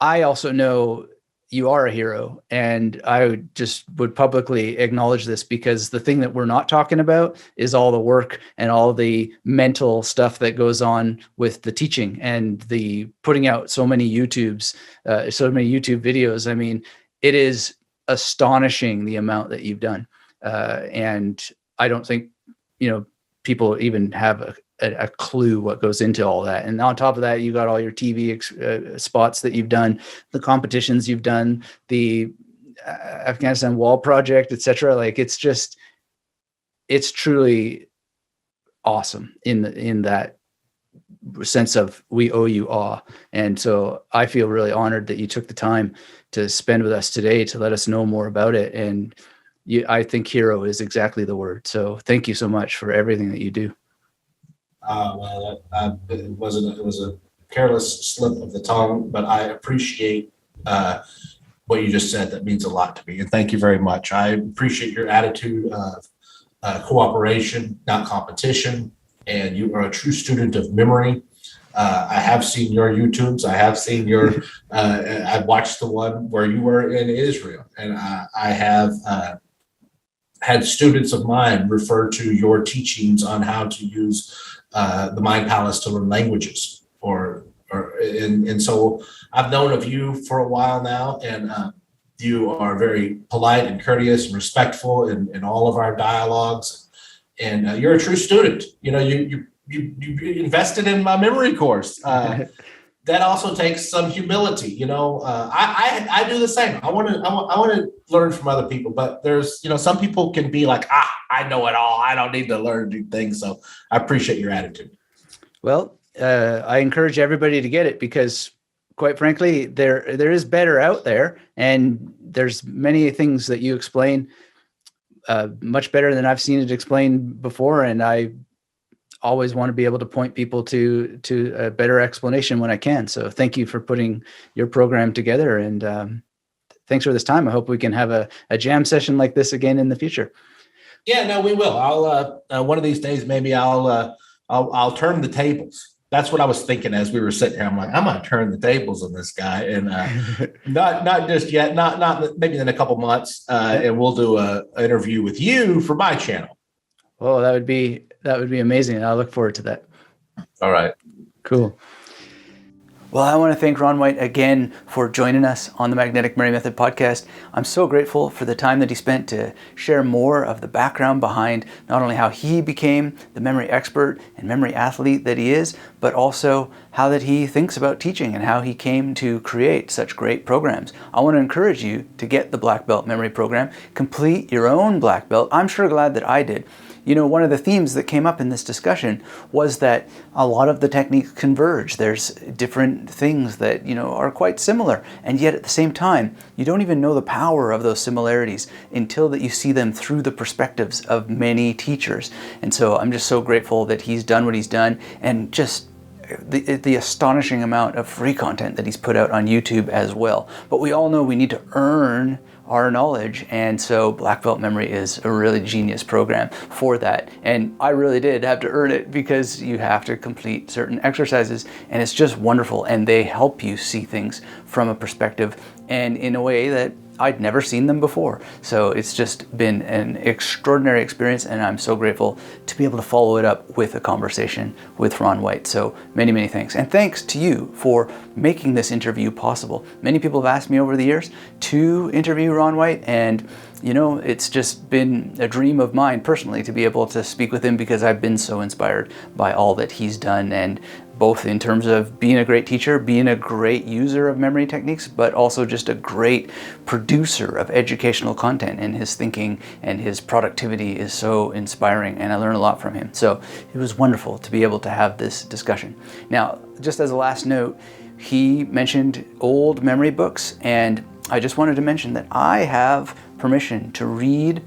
I also know you are a hero, and I just would publicly acknowledge this, because the thing that we're not talking about is all the work and all the mental stuff that goes on with the teaching and the putting out so many YouTube videos. I mean, it is astonishing the amount that you've done. And I don't think, people even have a clue what goes into all that. And on top of that, you got all your TV spots that you've done, the competitions you've done, the Afghanistan Wall Project, etc. Like, it's truly awesome in that sense of, we owe you awe. And so I feel really honored that you took the time to spend with us today to let us know more about it. And I think hero is exactly the word. So thank you so much for everything that you do. It was a careless slip of the tongue, but I appreciate what you just said. That means a lot to me, and thank you very much. I appreciate your attitude of cooperation, not competition, and you are a true student of memory. I have seen your YouTubes. I have seen your. I watched the one where you were in Israel, and I have had students of mine refer to your teachings on how to use the Mind Palace to learn languages, and so I've known of you for a while now, and you are very polite and courteous and respectful in all of our dialogues, and you're a true student. You invested in my memory course. That also takes some humility. I do the same. I want to learn from other people, but there's, some people can be like, I know it all. I don't need to learn new things. So I appreciate your attitude. Well, I encourage everybody to get it, because quite frankly, there is better out there, and there's many things that you explain much better than I've seen it explained before. And I always want to be able to point people to a better explanation when I can. So thank you for putting your program together, and thanks for this time. I hope we can have a jam session like this again in the future. Yeah, no, we will. I'll one of these days, maybe I'll turn the tables. That's what I was thinking as we were sitting here. I'm like, I'm going to turn the tables on this guy, and not just yet, not maybe in a couple months, and we'll do an interview with you for my channel. Oh, that would be amazing. I look forward to that. All right. Cool. Well, I want to thank Ron White again for joining us on the Magnetic Memory Method podcast. I'm so grateful for the time that he spent to share more of the background behind not only how he became the memory expert and memory athlete that he is, but also how that he thinks about teaching and how he came to create such great programs. I want to encourage you to get the Black Belt Memory Program, complete your own Black Belt. I'm sure glad that I did. One of the themes that came up in this discussion was that a lot of the techniques converge. There's different things that, are quite similar. And yet at the same time, you don't even know the power of those similarities until that you see them through the perspectives of many teachers. And so I'm just so grateful that he's done what he's done, and just the astonishing amount of free content that he's put out on YouTube as well. But we all know we need to earn our knowledge. And so Black Belt Memory is a really genius program for that. And I really did have to earn it because you have to complete certain exercises, and it's just wonderful. And they help you see things from a perspective and in a way that I'd never seen them before. So it's just been an extraordinary experience, and I'm so grateful to be able to follow it up with a conversation with Ron White. So many, many thanks. And thanks to you for making this interview possible. Many people have asked me over the years to interview Ron White, and you know, it's just been a dream of mine personally to be able to speak with him because I've been so inspired by all that he's done, and both in terms of being a great teacher, being a great user of memory techniques, but also just a great producer of educational content, and his thinking and his productivity is so inspiring, and I learn a lot from him. So it was wonderful to be able to have this discussion. Now, just as a last note, he mentioned old memory books, and I just wanted to mention that I have permission to read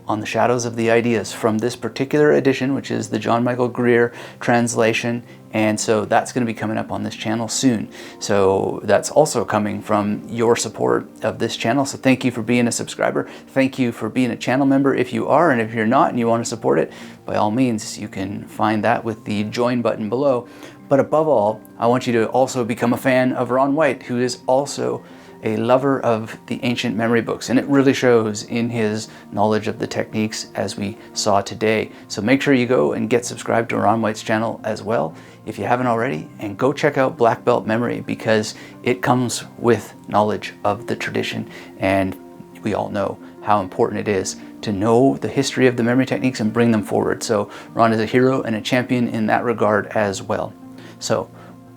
On the Shadows of the Ideas from this particular edition, which is the John Michael Greer translation. And so that's going to be coming up on this channel soon. So that's also coming from your support of this channel. So thank you for being a subscriber. Thank you for being a channel member if you are, and if you're not and you want to support it, by all means, you can find that with the join button below. But above all, I want you to also become a fan of Ron White, who is also a lover of the ancient memory books, and it really shows in his knowledge of the techniques as we saw today. So make sure you go and get subscribed to Ron White's channel as well if you haven't already, and go check out Black Belt Memory because it comes with knowledge of the tradition, and we all know how important it is to know the history of the memory techniques and bring them forward. So Ron is a hero and a champion in that regard as well. So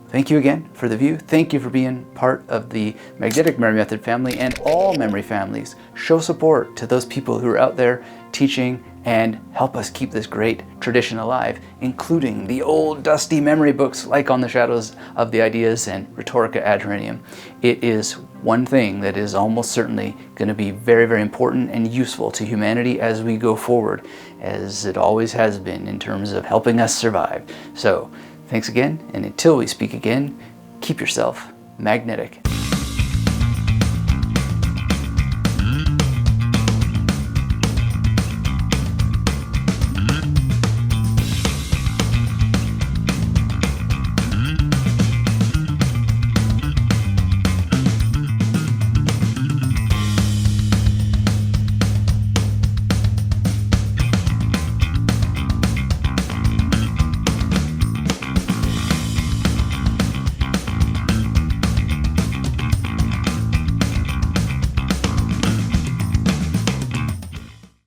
thank you again for the view. Thank you for being part of the Magnetic Memory Method family and all memory families. Show support to those people who are out there teaching and help us keep this great tradition alive, including the old dusty memory books like On the Shadows of the Ideas and Rhetorica ad Herenium. It is one thing that is almost certainly going to be very, very important and useful to humanity as we go forward, as it always has been in terms of helping us survive. So thanks again, and until we speak again, keep yourself magnetic.